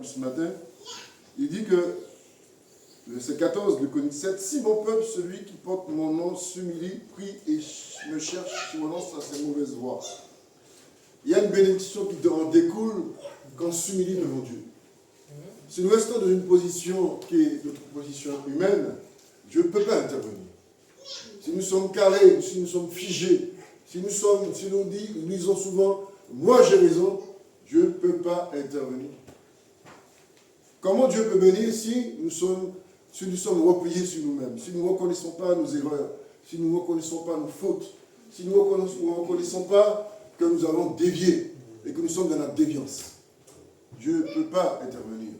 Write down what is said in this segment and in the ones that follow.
ce matin, il dit que, verset 14 de Chronique 7, si mon peuple, celui qui porte mon nom, s'humilie, prie et me cherche, je renonce à ses mauvaises voies. Il y a une bénédiction qui en découle quand on s'humilie devant Dieu. Si nous restons dans une position qui est notre position humaine, Dieu ne peut pas intervenir. Si nous sommes carrés, si nous sommes figés, si nous disons souvent, moi j'ai raison, Dieu ne peut pas intervenir. Comment Dieu peut bénir si nous sommes repliés sur nous-mêmes, si nous ne reconnaissons pas nos erreurs, si nous ne reconnaissons pas nos fautes, si nous ne reconnaissons pas que nous avons dévié et que nous sommes dans la déviance. Dieu ne peut pas intervenir.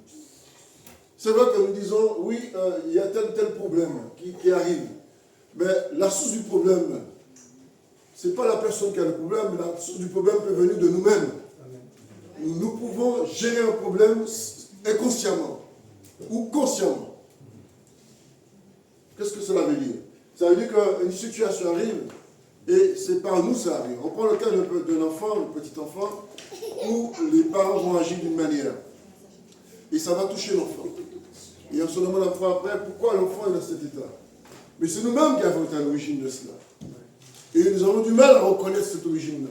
C'est vrai que nous disons, oui, il y a tel problème qui arrive. Mais la source du problème, ce n'est pas la personne qui a le problème, mais la source du problème peut venir de nous-mêmes. Nous pouvons gérer un problème inconsciemment ou consciemment. Qu'est-ce que cela veut dire? Ça veut dire qu'une situation arrive et c'est par nous ça arrive. On prend le cas d'un enfant, un petit enfant, où les parents vont agir d'une manière. Et ça va toucher l'enfant. Et on se demande après pourquoi l'enfant est dans cet état. Mais c'est nous-mêmes qui avons été à l'origine de cela. Et nous avons du mal à reconnaître cette origine-là.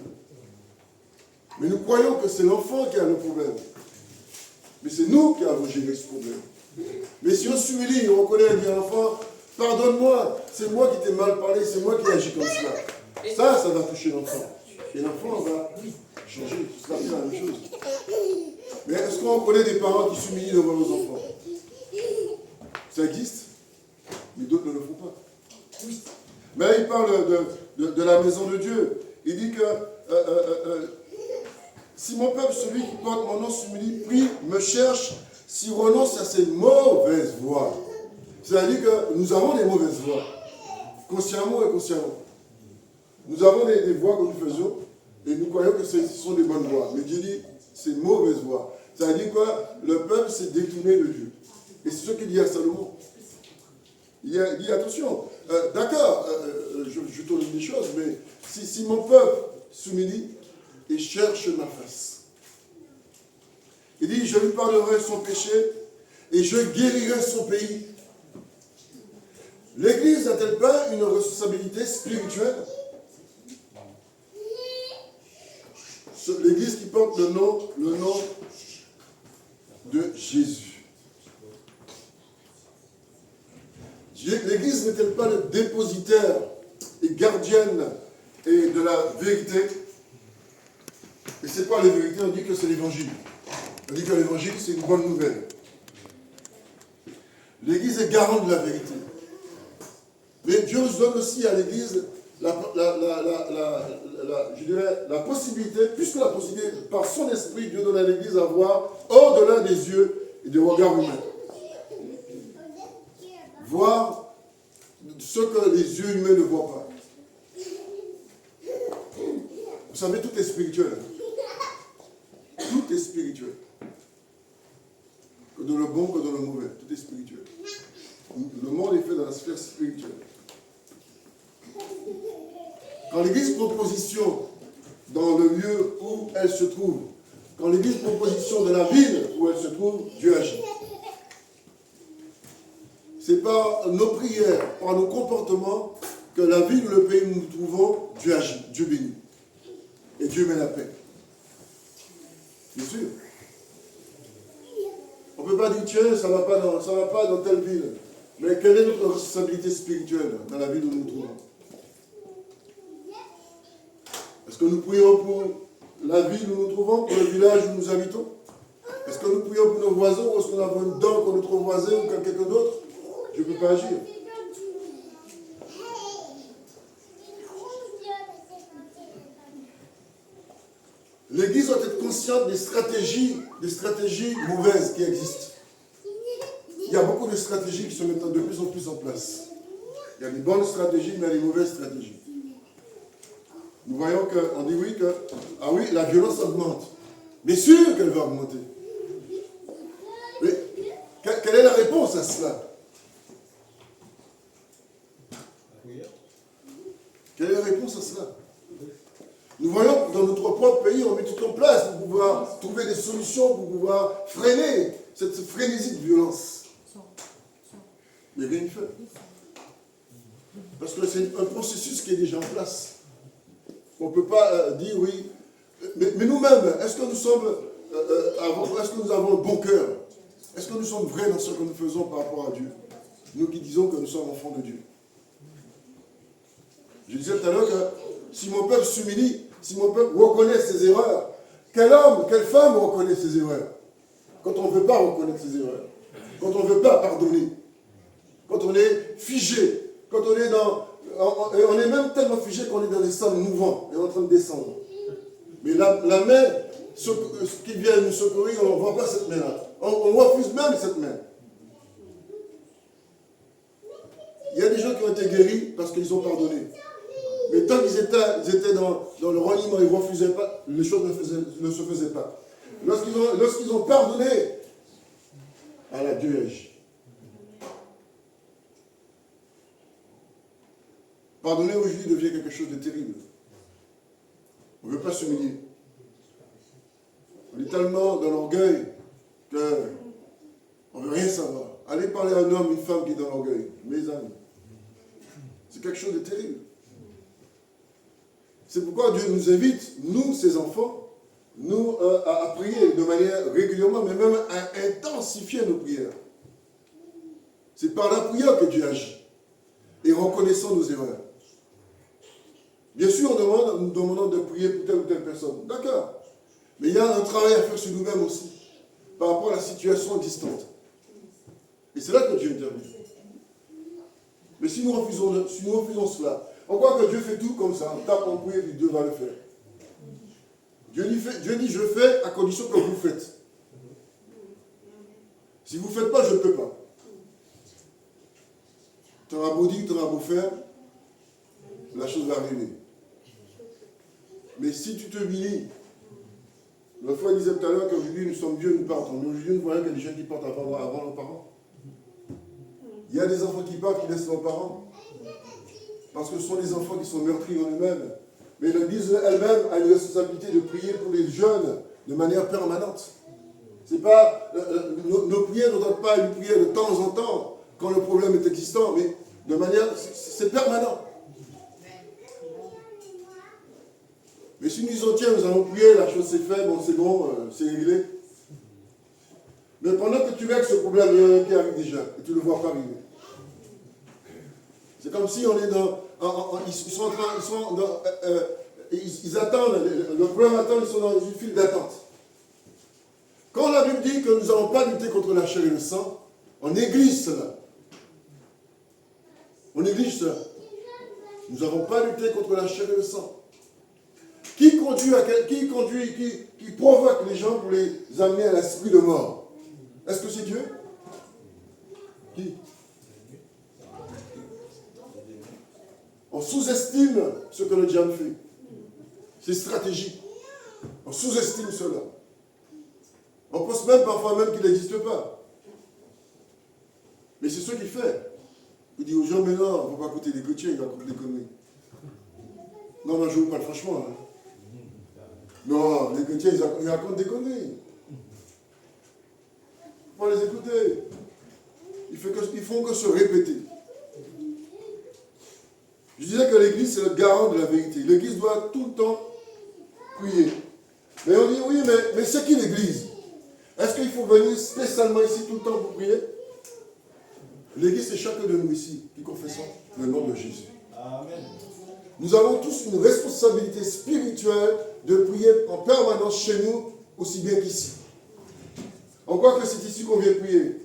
Mais nous croyons que c'est l'enfant qui a le problème. Mais c'est nous qui avons géré ce problème. Mais si on s'humilie, on reconnaît et dit à l'enfant, pardonne-moi, c'est moi qui t'ai mal parlé, c'est moi qui ai agi comme cela. Ça va toucher l'enfant. Et l'enfant va changer, ce sera bien la même chose. Mais est-ce qu'on connaît des parents qui s'humilient devant leurs enfants? Ça existe, mais d'autres ne le font pas. Mais il parle de la maison de Dieu. Il dit que si mon peuple, celui qui porte mon nom, s'humilie, prie, me cherche, s'il renonce à ses mauvaises voies. C'est-à-dire que nous avons des mauvaises voies, consciemment et inconsciemment. Nous avons des voies que nous faisons, et nous croyons que ce sont des bonnes voies. Mais Dieu dit, c'est mauvaises voies. C'est-à-dire quoi? Le peuple s'est détourné de Dieu. Et c'est ce qu'il dit à Salomon. Il dit, attention, d'accord, je tourne des choses, mais si mon peuple s'humilie et cherche ma face, il dit, je lui pardonnerai son péché et je guérirai son pays. L'Église n'a-t-elle pas une responsabilité spirituelle? L'Église qui porte le nom de Jésus. L'Église n'est-elle pas le dépositaire et gardienne de la vérité? Et c'est quoi la vérité? On dit que c'est l'Évangile. On dit que l'Évangile, c'est une bonne nouvelle. L'Église est garante de la vérité. Mais Dieu donne aussi à l'Église la possibilité, puisque la possibilité, par son esprit, Dieu donne à l'Église à voir au-delà des yeux et des regards humains. Voir ce que les yeux humains ne voient pas. Vous savez, tout est spirituel. Tout est spirituel. Que dans le bon, que dans le mauvais. Tout est spirituel. Le monde est fait dans la sphère spirituelle. Quand l'Église prend position dans le lieu où elle se trouve, quand l'Église prend position dans la ville où elle se trouve, Dieu agit. C'est par nos prières, par nos comportements, que la ville ou le pays où nous nous trouvons, Dieu agit, Dieu bénit. Et Dieu met la paix. Bien sûr. On ne peut pas dire, tiens, ça ne va pas dans telle ville. Mais quelle est notre responsabilité spirituelle dans la ville où nous nous trouvons? Est-ce que nous prions pour la ville où nous nous trouvons, pour le village où nous habitons? Est-ce que nous prions pour nos voisins ou est-ce qu'on a une dent contre notre voisin ou quelqu'un d'autre? Je ne peux pas agir. L'Église doit être consciente des stratégies mauvaises qui existent. Il y a beaucoup de stratégies qui se mettent de plus en plus en place. Il y a des bonnes stratégies, mais il y a des mauvaises stratégies. Nous voyons qu'on dit oui, la violence augmente. Bien sûr qu'elle va augmenter. Mais quelle est la réponse à cela? Quelle est la réponse à cela? Nous voyons que dans notre propre pays, on met tout en place pour pouvoir trouver des solutions solution pour pouvoir freiner cette frénésie de violence. Mais rien ne fait. Parce que c'est un processus qui est déjà en place. On ne peut pas dire oui. Mais nous-mêmes, est-ce que nous avons un bon cœur? Est-ce que nous sommes vrais dans ce que nous faisons par rapport à Dieu? Nous qui disons que nous sommes enfants de Dieu. Je disais tout à l'heure que si mon peuple s'humilie, si mon peuple reconnaît ses erreurs, quel homme, quelle femme reconnaît ses erreurs? Quand on ne veut pas reconnaître ses erreurs, quand on ne veut pas pardonner, quand on est figé, quand on est on est même tellement figé qu'on est dans des sangs mouvants, et en train de descendre. Mais la main qui vient nous secourir, on ne voit pas cette main-là. On refuse même cette main. Il y a des gens qui ont été guéris parce qu'ils ont pardonné. Mais tant qu'ils étaient dans le reniement, ils ne refusaient pas, les choses ne se faisaient pas. Lorsqu'ils ont pardonné, alors Dieu agit. Pardonner aujourd'hui devient quelque chose de terrible. On ne veut pas s'humilier. On est tellement dans l'orgueil qu'on ne veut rien savoir. Allez parler à un homme, une femme qui est dans l'orgueil. Mes amis. C'est quelque chose de terrible. C'est pourquoi Dieu nous invite, nous, ses enfants, nous, à prier de manière régulièrement, mais même à intensifier nos prières. C'est par la prière que Dieu agit. Et reconnaissant nos erreurs. Bien sûr, nous demandons de prier pour telle ou telle personne. D'accord. Mais il y a un travail à faire sur nous-mêmes aussi, par rapport à la situation distante. Et c'est là que Dieu intervient. Mais si nous refusons cela, on croit que Dieu fait tout comme ça, on tape, on prie, et puis Dieu va le faire. Dieu dit, je fais à condition que vous faites. Si vous ne faites pas, je ne peux pas. Tu auras beau dire, tu auras beau faire, la chose va arriver. Mais si tu te humilies, l'autre fois, il disait tout à l'heure qu'aujourd'hui, nous sommes Dieu, nous partons. Mais aujourd'hui, nous voyons qu'il y a des gens qui partent avant nos parents. Il y a des enfants qui partent, qui laissent leurs parents. Parce que ce sont des enfants qui sont meurtris en eux-mêmes. Mais l'Église elle-même a une responsabilité de prier pour les jeunes de manière permanente. C'est pas, nos prières ne doivent pas une prière de temps en temps, quand le problème est existant, mais de manière, c'est permanent. Mais si nous disons, tiens, nous allons prier, la chose s'est faite, bon, c'est réglé. Mais pendant que tu règles ce problème, il y en a un qui arrive déjà, et tu ne le vois pas arriver. C'est comme si on est ils attendent, le problème attend, ils sont dans une file d'attente. Quand la Bible dit que nous n'allons pas lutter contre la chair et le sang, on néglige cela. On néglige cela. Nous n'avons pas lutté contre la chair et le sang. Qui provoque les gens pour les amener à l'esprit de mort? Est-ce que c'est Dieu? Qui? On sous-estime ce que le diable fait. C'est stratégique. On sous-estime cela. On pense même parfois même qu'il n'existe pas. Mais c'est ce qu'il fait. Il dit aux gens, mais non, on ne va pas écouter les chrétiens, il va écouter les conneries. Non, mais je vous parle franchement. Hein. Non, les chrétiens, ils racontent des conneries. Il faut les écouter. Ils font que se répéter. Je disais que l'Église, c'est le garant de la vérité. L'Église doit tout le temps prier. Mais on dit, oui, mais c'est qui l'Église? Est-ce qu'il faut venir spécialement ici tout le temps pour prier? L'Église, c'est chacun de nous ici qui confessons le nom de Jésus. Amen. Nous avons tous une responsabilité spirituelle de prier en permanence chez nous, aussi bien qu'ici. On croit que c'est ici qu'on vient prier.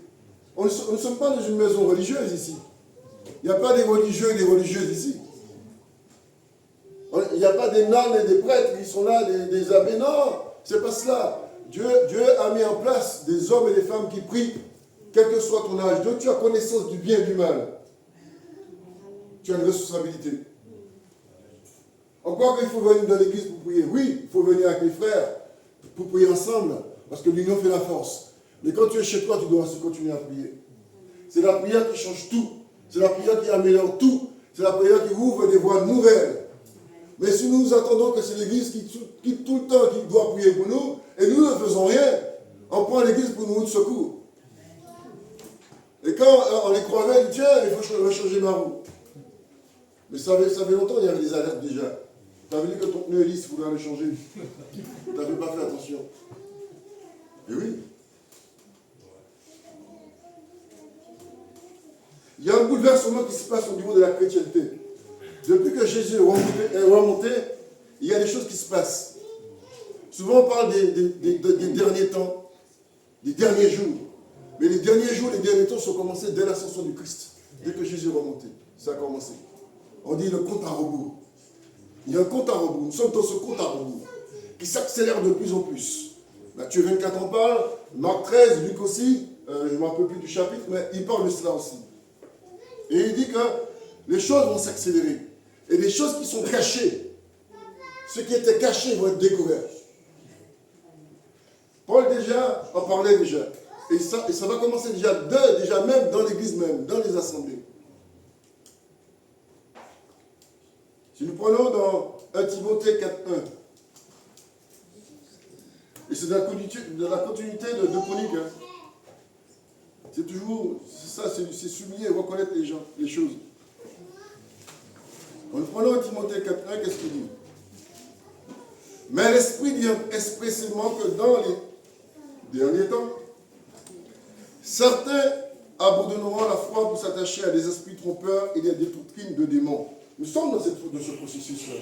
Nous ne sommes pas dans une maison religieuse ici. Il n'y a pas des religieux et des religieuses ici. Il n'y a pas des nonnes et des prêtres qui sont là, des abbés. Non, ce n'est pas cela. Dieu a mis en place des hommes et des femmes qui prient, quel que soit ton âge. Donc tu as connaissance du bien et du mal. Tu as une responsabilité. On croit qu'il faut venir dans l'église pour prier. Oui, il faut venir avec les frères pour prier ensemble, parce que l'union fait la force. Mais quand tu es chez toi, tu dois continuer à prier. C'est la prière qui change tout. C'est la prière qui améliore tout. C'est la prière qui ouvre des voies nouvelles. Mais si nous attendons que c'est l'église qui tout le temps qui doit prier pour nous, et nous ne faisons rien, On prend l'église pour nous de secours. Et quand on les croyait, on dit tiens, il faut changer ma roue. Mais ça fait longtemps qu'il y avait des alertes déjà. Tu avais dit que ton pneu est lisse, il faudrait le changer. Tu n'avais pas fait attention. Et oui. Il y a un bouleversement qui se passe au niveau de la chrétienté. Depuis que Jésus est remonté, il y a des choses qui se passent. Souvent on parle des derniers temps, des derniers jours. Mais les derniers jours, les derniers temps sont commencés dès l'ascension du Christ. Dès que Jésus est remonté, ça a commencé. On dit le compte à rebours. Il y a un compte à rebours. Nous sommes dans ce compte à rebours qui s'accélère de plus en plus. Matthieu 24 en parle, Marc 13, Luc aussi, je ne me rappelle plus du chapitre, mais il parle de cela aussi. Et il dit que les choses vont s'accélérer. Et les choses qui sont cachées, ce qui était caché vont être découverts. Paul déjà en parlait déjà. Et ça va commencer déjà même dans l'église même, dans les assemblées. Si nous prenons dans 1 Timothée 4.1, et c'est de la continuité de Chroniques, hein. C'est toujours ça, c'est souligner et reconnaître les gens, les choses. En prenant 1 Timothée 4.1, qu'est-ce qu'il dit? Mais l'Esprit dit expressément que dans les derniers temps, certains abandonneront la foi pour s'attacher à des esprits trompeurs et des doctrines de démons. Nous sommes dans ce processus-là.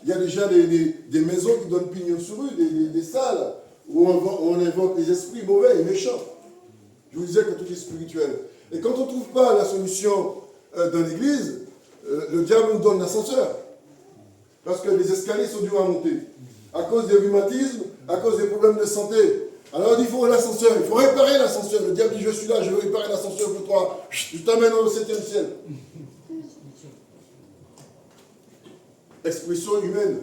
Il y a déjà des maisons qui donnent pignon sur rue, des salles où on invoque les esprits mauvais et méchants. Je vous disais que tout est spirituel. Et quand on ne trouve pas la solution dans l'église, le diable nous donne l'ascenseur. Parce que les escaliers sont durs à monter. À cause des rhumatismes, à cause des problèmes de santé. Alors il faut l'ascenseur, il faut réparer l'ascenseur. Le diable dit je suis là, je vais réparer l'ascenseur pour toi. Je t'amène au 7e ciel. Expression humaine.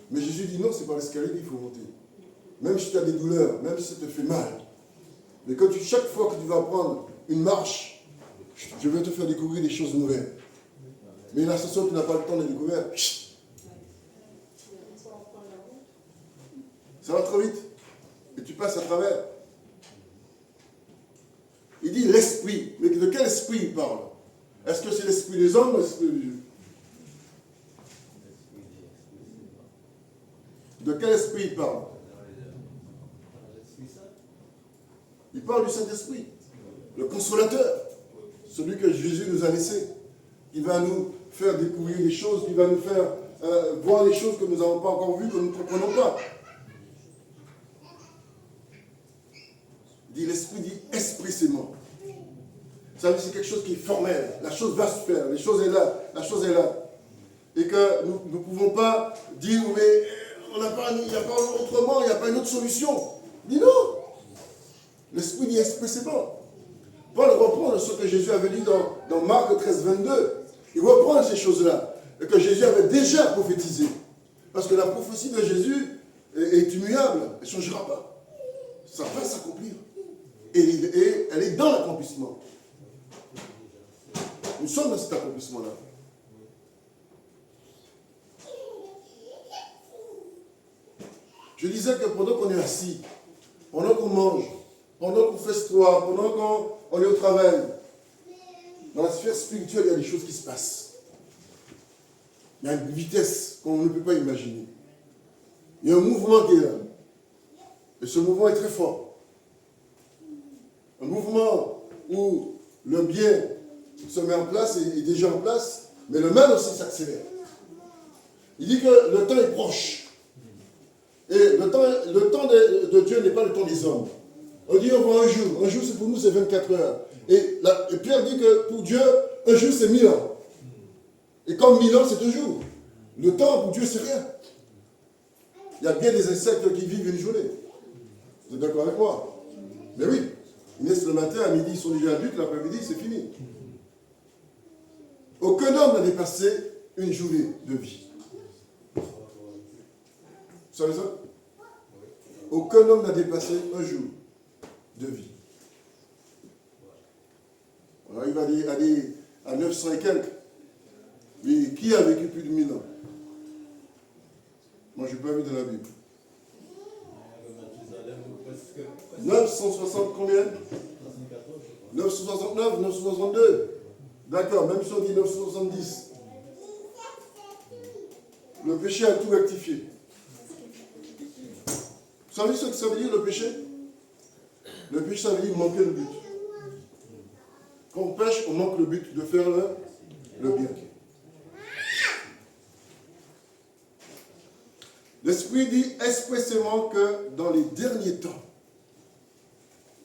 Mais Jésus dit non, c'est par l'escalier qu'il faut monter. Même si tu as des douleurs, même si ça te fait mal. Mais quand chaque fois que tu vas prendre une marche, je vais te faire découvrir des choses nouvelles. Mais l'ascenseur, tu n'as pas le temps de découvrir. Ça va trop vite. Et tu passes à travers. Il dit l'esprit. Mais de quel esprit il parle? Est-ce que c'est l'esprit des hommes ou l'esprit de Dieu? De quel esprit il parle? Il parle du Saint-Esprit, le consolateur, celui que Jésus nous a laissé, qui va nous faire découvrir des choses, qui va nous faire voir des choses que nous n'avons pas encore vues, que nous ne comprenons pas. L'Esprit dit expressément. Ça veut dire que c'est quelque chose qui est formel. La chose va se faire, la chose est là, la chose est là. Et que nous ne pouvons pas dire, mais il n'y a pas autrement, il n'y a pas une autre solution. Il dit non. L'Esprit dit expressément. Paul reprend ce que Jésus avait dit dans Marc 13, 22. Il reprend ces choses-là. Et que Jésus avait déjà prophétisé. Parce que la prophétie de Jésus est immuable. Elle ne changera pas. Ça va s'accomplir. Et elle est dans l'accomplissement. Nous sommes dans cet accomplissement-là. Je disais que pendant qu'on est assis, pendant qu'on mange, pendant qu'on fait histoire, pendant qu'on est au travail, dans la sphère spirituelle, il y a des choses qui se passent. Il y a une vitesse qu'on ne peut pas imaginer. Il y a un mouvement qui est là. Et ce mouvement est très fort. Un mouvement où le bien se met en place et est déjà en place, mais le mal aussi s'accélère. Il dit que le temps est proche. Et le temps de Dieu n'est pas le temps des hommes. On dit on voit un jour. Un jour, c'est pour nous, c'est 24 heures. Et Pierre dit que pour Dieu, un jour, c'est 1000 ans. Et comme 1000 ans, c'est un jour. Le temps, pour Dieu, c'est rien. Il y a bien des insectes qui vivent une journée. Vous êtes d'accord avec moi? Mais oui. Ils naissent le matin, à midi, ils sont déjà adultes, l'après-midi, c'est fini. Aucun homme n'a dépassé une journée de vie. Vous savez ça? Aucun homme n'a dépassé un jour de vie. On arrive à 900 et quelques. Mais qui a vécu plus de 1000 ans? Moi, je n'ai pas vu dans la Bible. 960 combien? 969, 962. D'accord, même si on dit 970. Le péché a tout rectifié. Vous savez ce que ça veut dire le péché? Le péché, ça veut dire manquer le but. Quand on pêche, on manque le but de faire le bien. L'Esprit dit expressément que dans les derniers temps,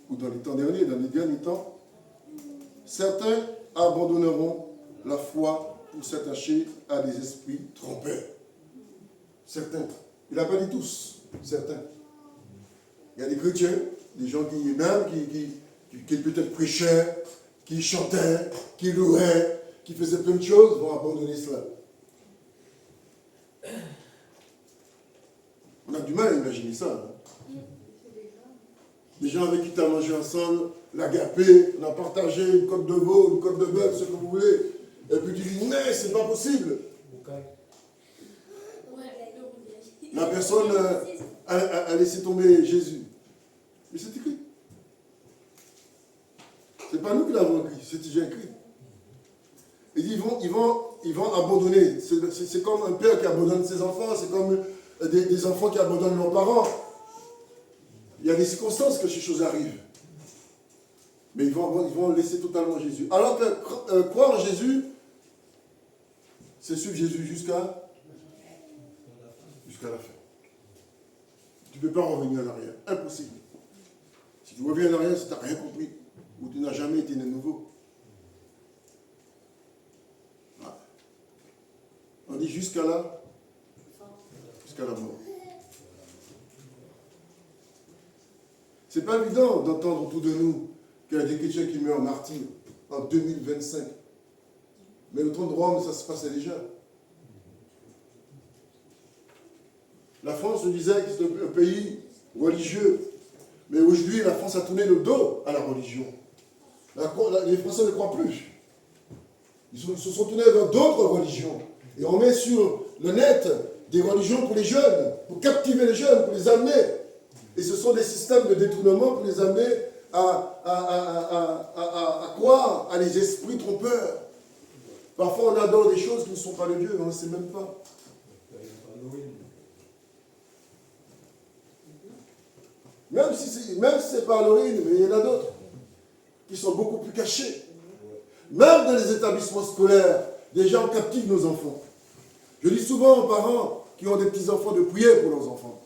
ou dans les temps derniers, dans les derniers temps, certains abandonneront la foi pour s'attacher à des esprits trompeurs. Certains. Il n'a pas dit tous, certains. Il y a des chrétiens, des gens qui peut-être prêchaient, qui chantaient, qui louaient, qui faisaient plein de choses, vont abandonner cela. On a du mal à imaginer ça. Hein. Des gens avec qui tu as mangé ensemble, l'agapé, on a partagé une côte de veau, une côte de bœuf, ce que vous voulez. Et puis tu dis, mais c'est pas possible. La personne a laissé tomber Jésus. Mais c'est écrit. C'est pas nous qui l'avons écrit, c'est déjà écrit. Il dit, ils vont abandonner. C'est comme un père qui abandonne ses enfants, c'est comme des enfants qui abandonnent leurs parents. Il y a des circonstances que ces choses arrivent. Mais ils vont laisser totalement Jésus. Alors que croire en Jésus, c'est suivre Jésus jusqu'à la fin. Tu ne peux pas revenir en arrière. Impossible. Si tu reviens en arrière, c'est que tu n'as rien compris. Ou tu n'as jamais été né nouveau. Voilà. On dit jusqu'à la mort. C'est pas évident d'entendre autour de nous qu'il y a des chrétiens qui meurent martyrs en 2025. Mais le trône de Rome, ça se passait déjà. La France, je disais que c'est un pays religieux. Mais aujourd'hui, la France a tourné le dos à la religion. Les Français ne croient plus. Ils se sont tournés vers d'autres religions. Et on met sur le net des religions pour les jeunes, pour captiver les jeunes, pour les amener. Et ce sont des systèmes de détournement pour les amener à croire à les esprits trompeurs. Parfois, on adore des choses qui ne sont pas de Dieu, on ne sait même pas. Même si c'est pas Halloween, mais il y en a d'autres qui sont beaucoup plus cachés. Même dans les établissements scolaires, des gens captivent nos enfants. Je dis souvent aux parents qui ont des petits-enfants de prier pour leurs enfants.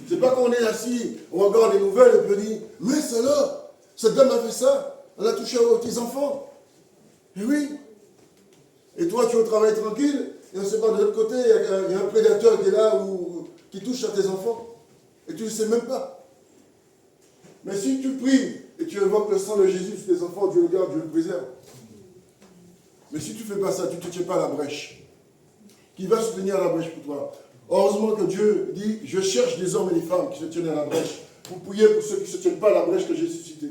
C'est pas qu'on est assis, on regarde les nouvelles et on dit, mais c'est là, cette dame a fait ça, elle a touché aux petits-enfants. Et oui. Et toi, tu es au travail tranquille, et on ne sait pas de l'autre côté, il y a un prédateur qui est là, qui touche à tes enfants. Et tu ne le sais même pas. Mais si tu pries, et tu invoques le sang de Jésus sur tes enfants, Dieu le garde, Dieu le préserve. Mais si tu ne fais pas ça, tu ne te tiens pas à la brèche. Qui va se tenir à la brèche pour toi? Heureusement que Dieu dit, je cherche des hommes et des femmes qui se tiennent à la brèche, pour prier pour ceux qui ne se tiennent pas à la brèche que j'ai suscitée,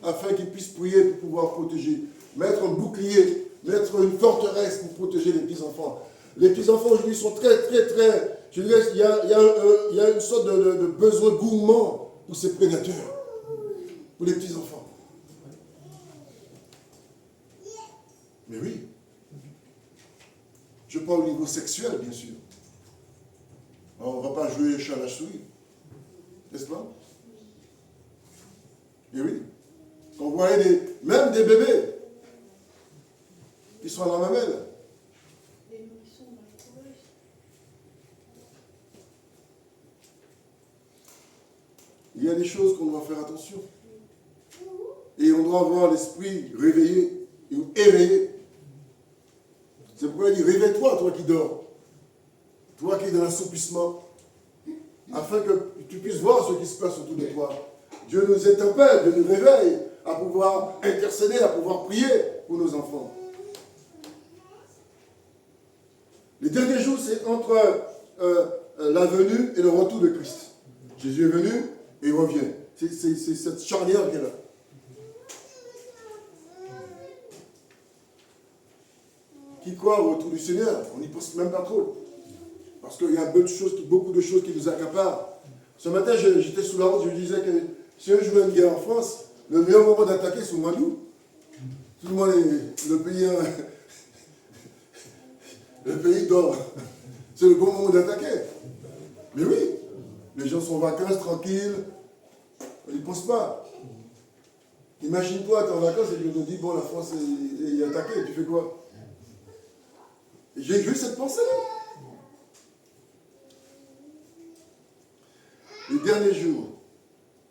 afin qu'ils puissent prier pour pouvoir protéger, mettre un bouclier, mettre une forteresse pour protéger les petits-enfants. Les petits-enfants aujourd'hui sont très, je dirais, il y a une sorte de besoin gourmand pour ces prédateurs, pour les petits-enfants. Mais oui, je parle au niveau sexuel, bien sûr. Alors, on ne va pas jouer chat à la souris, n'est-ce pas? Et oui, quand vous voyez même des bébés qui sont à la mamelle. Il y a des choses qu'on doit faire attention. Et on doit avoir l'esprit réveillé ou éveillé. C'est pourquoi il dit, réveille-toi, toi qui dors. Toi qui es dans l'assoupissement. Afin que tu puisses voir ce qui se passe autour de toi. Dieu nous interpelle, Dieu nous réveille à pouvoir intercéder, à pouvoir prier pour nos enfants. Les derniers jours, c'est entre la venue et le retour de Christ. Jésus est venu et il revient. C'est cette charnière qui est là. Qui croit au retour du Seigneur? On n'y pense même pas trop. Parce qu'il y a beaucoup de choses qui nous accaparent. Ce matin, j'étais sous la route, je disais que si on jouait une guerre en France, le meilleur moment d'attaquer, c'est au mois d'août. Tout le monde est, le pays dort. C'est le bon moment d'attaquer. Mais oui, les gens sont en vacances, tranquilles. Ils ne pensent pas. Imagine-toi, tu es en vacances et tu te dis, bon, la France est attaquée, tu fais quoi? J'ai eu cette pensée-là. Les derniers jours,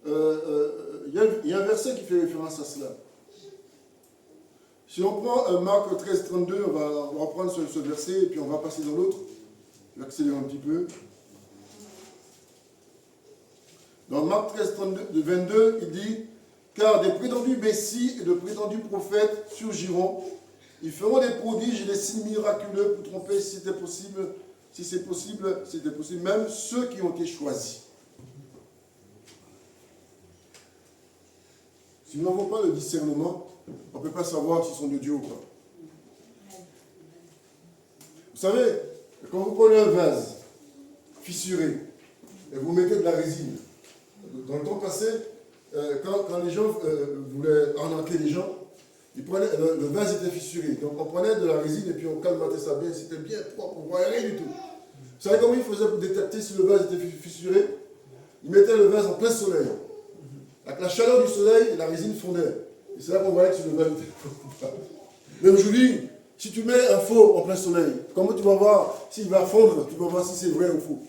il y a un verset qui fait référence à cela. Si on prend Marc 13, 32, on va reprendre ce verset et puis on va passer dans l'autre. Je vais accélérer un petit peu. Dans Marc 13, 22, il dit « Car des prétendus messies et de prétendus prophètes surgiront. Ils feront des prodiges et des signes miraculeux pour tromper, si c'était possible, même ceux qui ont été choisis. » Si nous n'avons pas le discernement, on ne peut pas savoir s'ils sont de Dieu ou pas. Vous savez, quand vous prenez un vase fissuré et vous mettez de la résine, dans le temps passé, quand les gens voulaient arnaquer les gens, ils prenaient, le vase était fissuré. Donc on prenait de la résine et puis on calmatait ça bien, c'était bien propre, on ne voyait rien du tout. Vous savez comment ils faisaient pour détecter si le vase était fissuré? Ils mettaient le vase en plein soleil. Avec la chaleur du soleil, la résine fondait. Et c'est là qu'on voyait que le vase était faux. Mais aujourd'hui, si tu mets un faux en plein soleil, comment tu vas voir s'il va fondre? Tu vas voir si c'est vrai ou faux.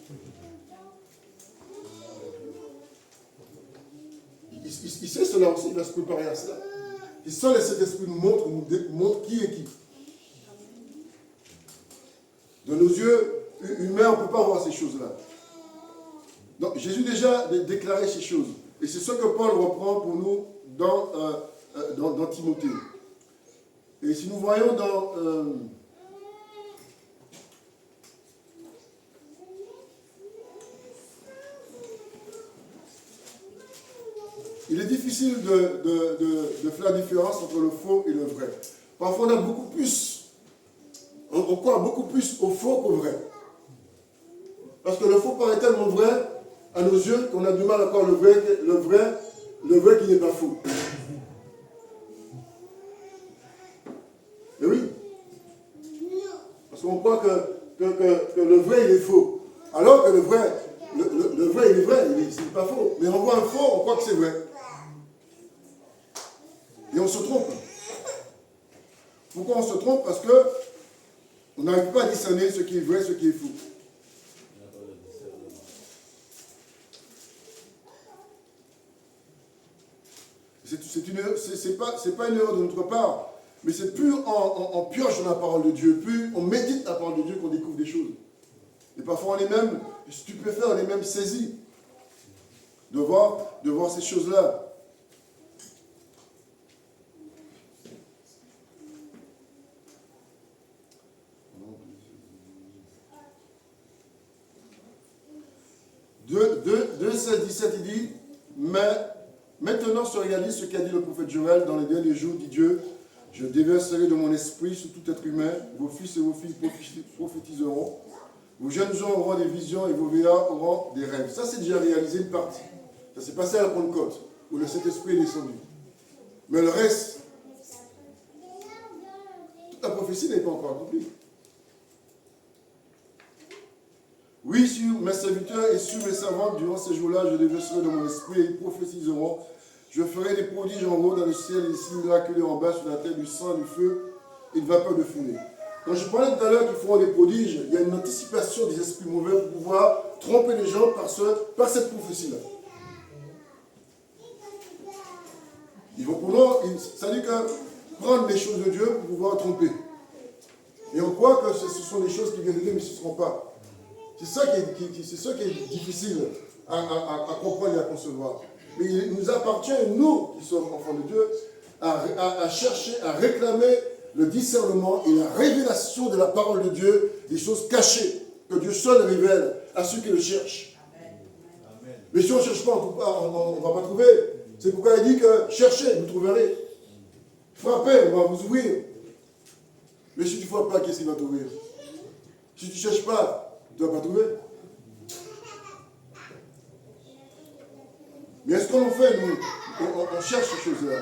Il sait cela aussi, il va se préparer à cela. Et seul cet esprit nous montre qui est qui. De nos yeux humains, on ne peut pas voir ces choses-là. Donc Jésus déjà déclaré ces choses. Et c'est ce que Paul reprend pour nous dans Timothée. Et si nous voyons dans... il est difficile de faire la différence entre le faux et le vrai. Parfois, on a beaucoup plus, on croit beaucoup plus au faux qu'au vrai. Parce que le faux paraît tellement vrai à nos yeux qu'on a du mal à croire le vrai qui n'est pas faux. Et oui. Parce qu'on croit que le vrai, il est faux. Alors que le vrai, il est vrai, c'est pas faux. Mais on voit un faux, on croit que c'est vrai. Et on se trompe. Pourquoi on se trompe? Parce que on n'arrive pas à discerner ce qui est vrai, ce qui est faux. C'est pas une erreur de notre part, mais c'est plus on pioche dans la parole de Dieu, plus on médite la parole de Dieu qu'on découvre des choses. Et parfois on est même stupéfait, on est même saisi de voir ces choses-là. De 16-17, il dit, mais maintenant se réalise ce qu'a dit le prophète Joël dans les derniers jours, dit Dieu, je déverserai de mon esprit sur tout être humain, vos fils et vos filles prophétiseront, vos jeunes gens auront des visions et vos vieillards auront des rêves. Ça, c'est déjà réalisé une partie. Ça s'est passé à la Pentecôte, où le Saint-Esprit est descendu. Mais le reste, toute la prophétie n'est pas encore accomplie. Oui, sur mes serviteurs et sur mes servantes, durant ces jours-là, je déverserai de mon esprit et ils prophétiseront. Je ferai des prodiges en haut dans le ciel et des signes miraculeux en bas sur la terre, du sang, du feu et de vapeur de fumée. Quand je parlais tout à l'heure qu'ils feront des prodiges, il y a une anticipation des esprits mauvais pour pouvoir tromper les gens par cette prophétie-là. Ils vont ça dit que prendre les choses de Dieu pour pouvoir tromper. Et on croit que ce sont des choses qui viennent de Dieu, mais ce ne seront pas. C'est ça qui est difficile à comprendre et à concevoir. Mais il nous appartient, nous qui sommes enfants de Dieu, à chercher, à réclamer le discernement et la révélation de la parole de Dieu, des choses cachées, que Dieu seul révèle à ceux qui le cherchent. Amen. Mais si on ne cherche pas, on ne va pas trouver. C'est pourquoi il dit que cherchez, vous trouverez. Frappez, on va vous ouvrir. Mais si tu ne frappes pas, qu'est-ce qu'il va t'ouvrir? Si tu ne cherches pas, tu ne vas pas trouver. Mais est-ce qu'on en fait, nous? On cherche ces choses-là.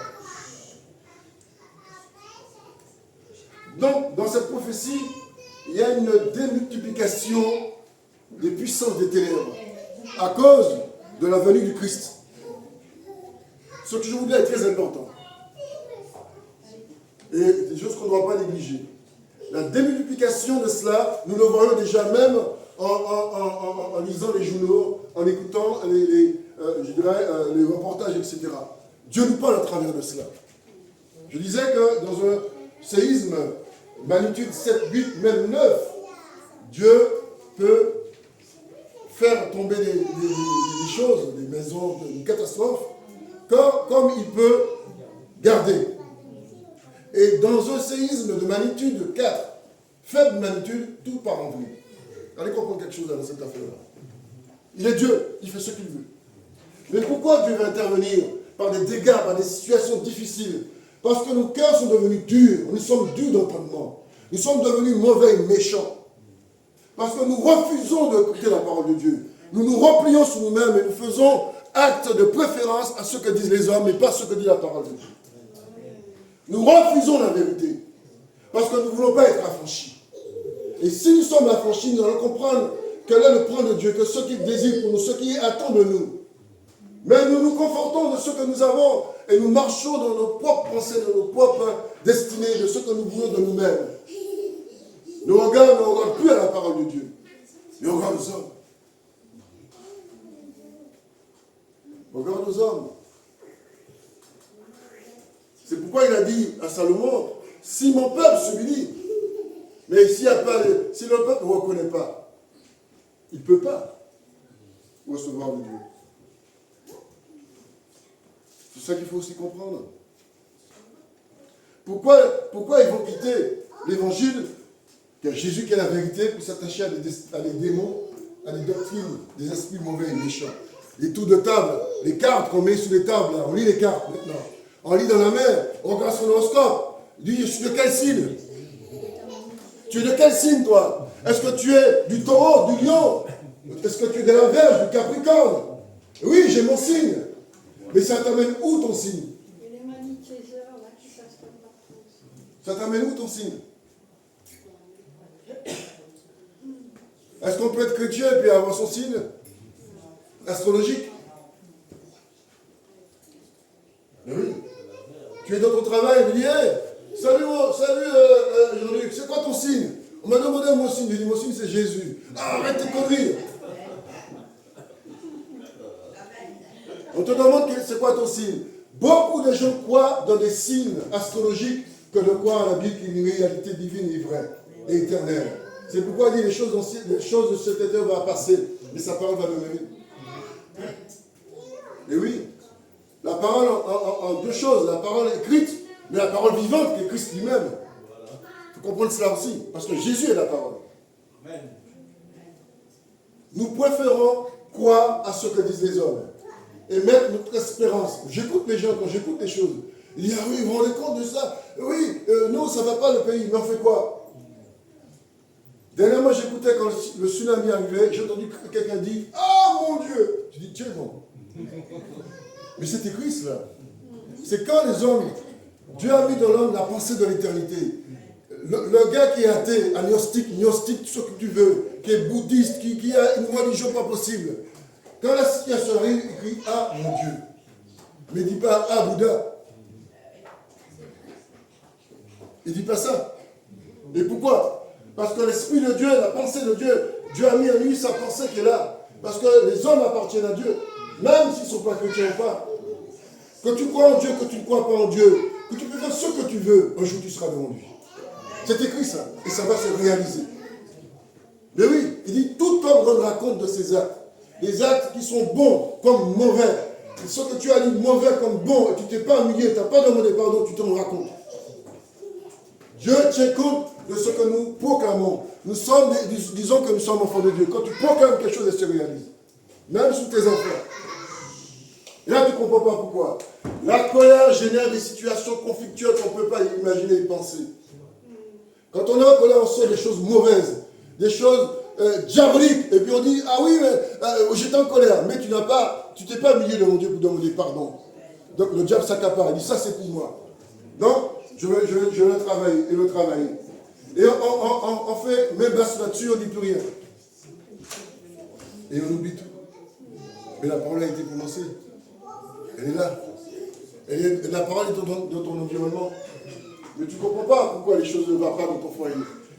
Donc, dans cette prophétie, il y a une démultiplication des puissances des ténèbres à cause de la venue du Christ. Ce que je vous dis est très important. Et des choses qu'on ne doit pas négliger. La démultiplication de cela, nous le voyons déjà même en lisant les journaux, en écoutant les reportages, etc. Dieu nous parle à travers de cela. Je disais que dans un séisme, magnitude 7, 8, même 9, Dieu peut faire tomber des choses, des maisons, une catastrophe, comme il peut garder. Et dans un séisme de magnitude 4, faible magnitude, tout part en vrille. Allez comprendre quelque chose dans cette affaire-là. Il est Dieu, il fait ce qu'il veut. Mais pourquoi Dieu va intervenir par des dégâts, par des situations difficiles? Parce que nos cœurs sont devenus durs, nous sommes durs d'entendement. Nous sommes devenus mauvais et méchants. Parce que nous refusons d'écouter la parole de Dieu. Nous nous replions sur nous-mêmes et nous faisons acte de préférence à ce que disent les hommes et pas à ce que dit la parole de Dieu. Nous refusons la vérité. Parce que nous ne voulons pas être affranchis. Et si nous sommes affranchis, nous allons comprendre quel est le plan de Dieu, que ce qu'il désire pour nous, ce qu'il attend de nous. Mais nous nous confortons de ce que nous avons et nous marchons dans nos propres pensées, dans nos propres destinées, de ce que nous voulons de nous-mêmes. Nos regards ne regardent plus à la parole de Dieu. Ils regardent aux hommes. Regarde aux hommes. C'est pourquoi il a dit à Salomon, si mon peuple s'humilie, mais si le peuple ne reconnaît pas, il ne peut pas recevoir de Dieu. C'est ça qu'il faut aussi comprendre. Pourquoi ils vont quitter l'évangile, que Jésus qui est la vérité, pour s'attacher à des démons, à des doctrines, des esprits mauvais et méchants. Les tours de table, les cartes qu'on met sur les tables, là, on lit les cartes maintenant. On lit dans la mer, on regarde son horoscope. Il dit, je suis de quel signe? Tu es de quel signe, toi? Est-ce que tu es du taureau, du lion? Est-ce que tu es de la Vierge, du Capricorne? Oui, j'ai mon signe. Mais ça t'amène où ton signe? Ça t'amène où ton signe? Est-ce qu'on peut être chrétien et puis avoir son signe astrologique? Mais oui. Tu es dans ton travail, il dit, hey, salut Jean-Luc, c'est quoi ton signe? On m'a demandé mon signe, j'ai dit, mon signe c'est Jésus. Ah, arrête tes conneries. On te demande c'est quoi ton signe. Beaucoup de gens croient dans des signes astrologiques que de croire à la Bible qui est une réalité divine et vraie et éternelle. C'est pourquoi il dit les choses de cette éternel vont passer, mais sa parole va demeurer. Et oui, la parole en deux choses, la parole écrite, mais la parole vivante qui est Christ lui-même. Il faut comprendre cela aussi, parce que Jésus est la parole. Amen. Nous préférons croire à ce que disent les hommes et mettre notre espérance. J'écoute les gens, quand j'écoute les choses, il dit, ah oui, vous vous rendez compte de ça? Oui, nous, ça ne va pas le pays, mais on fait quoi? Dernièrement, j'écoutais quand le tsunami arrivait, j'ai entendu quelqu'un dire, ah mon Dieu! Je dis, tiens, non. Mais c'est écrit cela. C'est quand les hommes, Dieu a mis dans l'homme la pensée de l'éternité. Le gars qui est athée, agnostique, gnostique, tout ce que tu veux, qui est bouddhiste, qui a une religion pas possible, quand la situation arrive, il crie, ah mon Dieu. Mais il ne dit pas, ah Bouddha. Il ne dit pas ça. Et pourquoi? Parce que l'Esprit de Dieu, la pensée de Dieu, Dieu a mis en lui sa pensée qui est là. Parce que les hommes appartiennent à Dieu, même s'ils ne sont pas chrétiens ou pas. Que tu crois en Dieu, que tu ne crois pas en Dieu, que tu peux faire ce que tu veux, un jour tu seras devant lui. C'est écrit ça, et ça va se réaliser. Mais oui, il dit, tout homme rendra compte de ses actes. Des actes qui sont bons comme mauvais. Et ce que tu as dit mauvais comme bon, et tu ne t'es pas humilié, tu n'as pas demandé pardon, tu t'en rends compte. Dieu tient compte de ce que nous proclamons. Nous sommes, disons que nous sommes enfants de Dieu. Quand tu proclames quelque chose, elle se réalise. Même sous tes enfants. Et là, tu ne comprends pas pourquoi. La colère génère des situations conflictuelles qu'on ne peut pas imaginer et penser. Quand on est en colère, on sort des choses mauvaises, des choses diaboliques. Et puis on dit, ah oui, mais j'étais en colère. Mais tu n'as pas tu t'es pas humilié devant Dieu pour demander pardon. Donc le diable s'accapare, il dit ça c'est pour moi. Donc je vais le travailler et le travailler. Et on fait même basse là-dessus, on ne dit plus rien. Et on oublie tout. Mais la parole a été prononcée. Elle est là. La parole est dans ton environnement. Mais tu ne comprends pas pourquoi les choses ne vont pas dans ton foyer.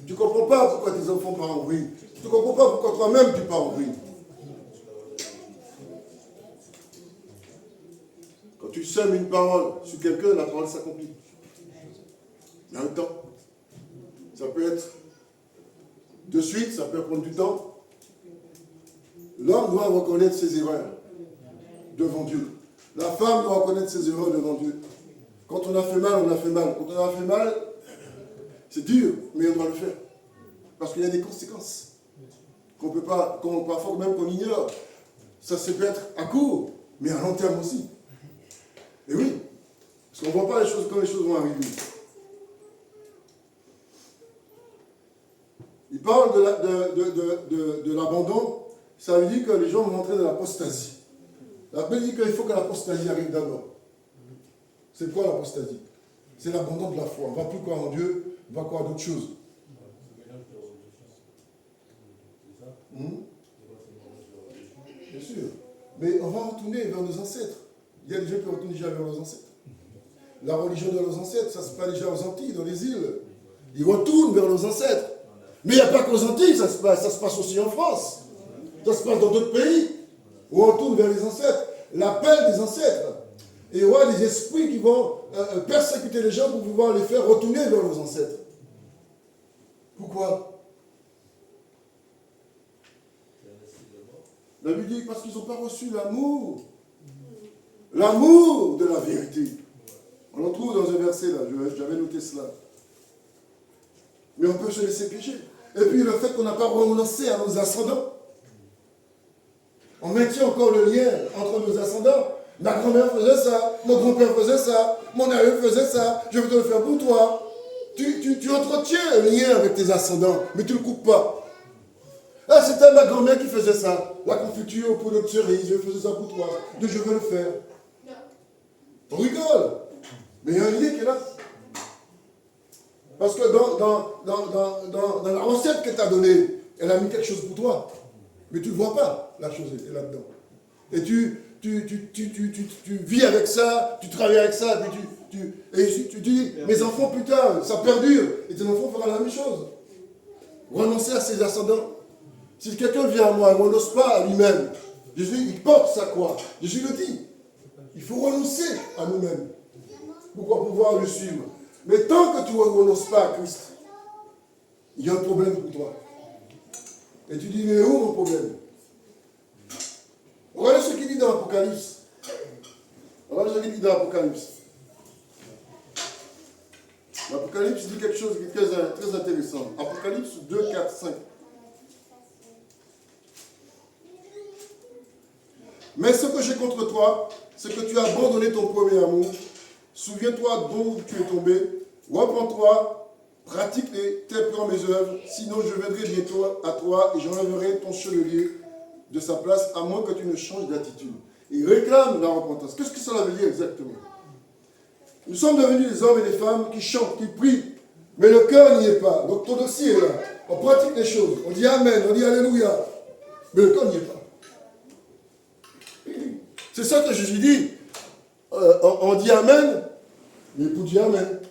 Tu ne comprends pas pourquoi tes enfants partent en vrille. Tu ne comprends pas pourquoi toi-même tu pars en vrille. Quand tu sèmes une parole sur quelqu'un, la parole s'accomplit. Il y a un temps. Ça peut être de suite, ça peut prendre du temps. L'homme doit reconnaître ses erreurs devant Dieu. La femme doit reconnaître ses erreurs devant Dieu. Quand on a fait mal, on a fait mal. Quand on a fait mal, c'est dur, mais on doit le faire. Parce qu'il y a des conséquences qu'on peut pas, parfois même qu'on ignore. Ça peut être à court, mais à long terme aussi. Et oui, parce qu'on ne voit pas les choses quand les choses vont arriver. Il parle de l'abandon, ça veut dire que les gens vont rentrer dans l'apostasie. La Bible dit qu'il faut que l'apostasie arrive d'abord. C'est quoi l'apostasie? C'est l'abandon de la foi. On ne va plus croire en Dieu, on va croire à d'autres choses. Bien sûr. Mais on va retourner vers nos ancêtres. Il y a des gens qui retournent déjà vers leurs ancêtres. La religion de leurs ancêtres, ça ne se passe déjà aux Antilles, dans les îles. Ils retournent vers leurs ancêtres. Mais il n'y a pas qu'aux Antilles, ça se passe aussi en France. Ça se passe dans d'autres pays, où on retourne vers les ancêtres. L'appel des ancêtres. Et il y aura des esprits qui vont persécuter les gens pour pouvoir les faire retourner vers leurs ancêtres. Pourquoi? La Bible dit parce qu'ils n'ont pas reçu l'amour. L'amour de la vérité. On le trouve dans un verset là, j'avais noté cela. Mais on peut se laisser piéger. Et puis le fait qu'on n'a pas renoncé à nos ascendants. On maintient encore le lien entre nos ascendants. Ma grand-mère faisait ça, mon grand-père faisait ça, mon aïeul faisait ça, je vais te le faire pour toi. Tu entretiens un lien avec tes ascendants, mais tu ne le coupes pas. Ah, c'était ma grand-mère qui faisait ça. La confiture pour notre cerise, je faisais ça pour toi. Donc je vais le faire. On rigole. Mais il y a un lien qui est là. Parce que dans la recette qu'elle t'a donnée, elle a mis quelque chose pour toi. Mais tu ne vois pas, la chose est là-dedans. Et tu vis avec ça, tu travailles avec ça, et tu dis, mes enfants plus tard, ça perdure, et tes enfants feront la même chose. Renoncer à ses ascendants. Si quelqu'un vient à moi et ne renonce pas à lui-même, Jésus, il porte sa croix. Jésus le dit. Il faut renoncer à nous-mêmes pour pouvoir le suivre. Mais tant que tu ne renonces pas à Christ, il y a un problème pour toi. Et tu dis, mais où mon problème? Regardez ce qu'il dit dans l'Apocalypse. Regardez ce qu'il dit dans l'Apocalypse. L'Apocalypse dit quelque chose qui est très intéressant. Apocalypse 2, 4, 5. Mais ce que j'ai contre toi, c'est que tu as abandonné ton premier amour. Souviens-toi d'où tu es tombé. Reprends-toi, pratique tes premières œuvres. Sinon, je viendrai bientôt à toi et j'enlèverai ton chevalier de sa place, à moins que tu ne changes d'attitude. Il réclame la repentance. Qu'est-ce que cela veut dire exactement? Nous sommes devenus des hommes et des femmes qui chantent, qui prient, mais le cœur n'y est pas. Donc ton dossier est là. On pratique les choses. On dit Amen, on dit Alléluia. Mais le cœur n'y est pas. C'est ça que Jésus dit. On dit Amen, mais pour dire Amen.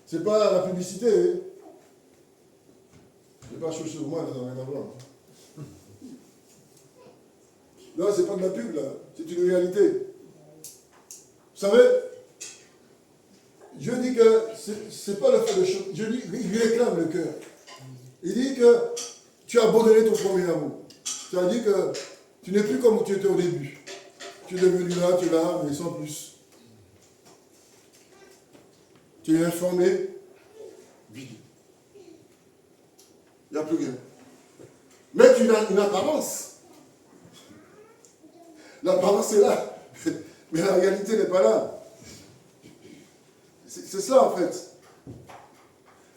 C'est pas la publicité. Hein? C'est pas chose sur moi, ça n'a rien à voir. Là, c'est pas de la pub, là. C'est une réalité. Vous savez, je dis que c'est pas le fait de chanter. Je dis, il réclame le cœur. Il dit que tu as abandonné ton premier amour. Ça veut dire que tu n'es plus comme tu étais au début. Tu es devenu là, tu es là, mais sans plus. Tu es informé, vide. Il n'y a plus rien. Mais tu as une apparence. L'apparence est là, mais la réalité n'est pas là. C'est ça en fait.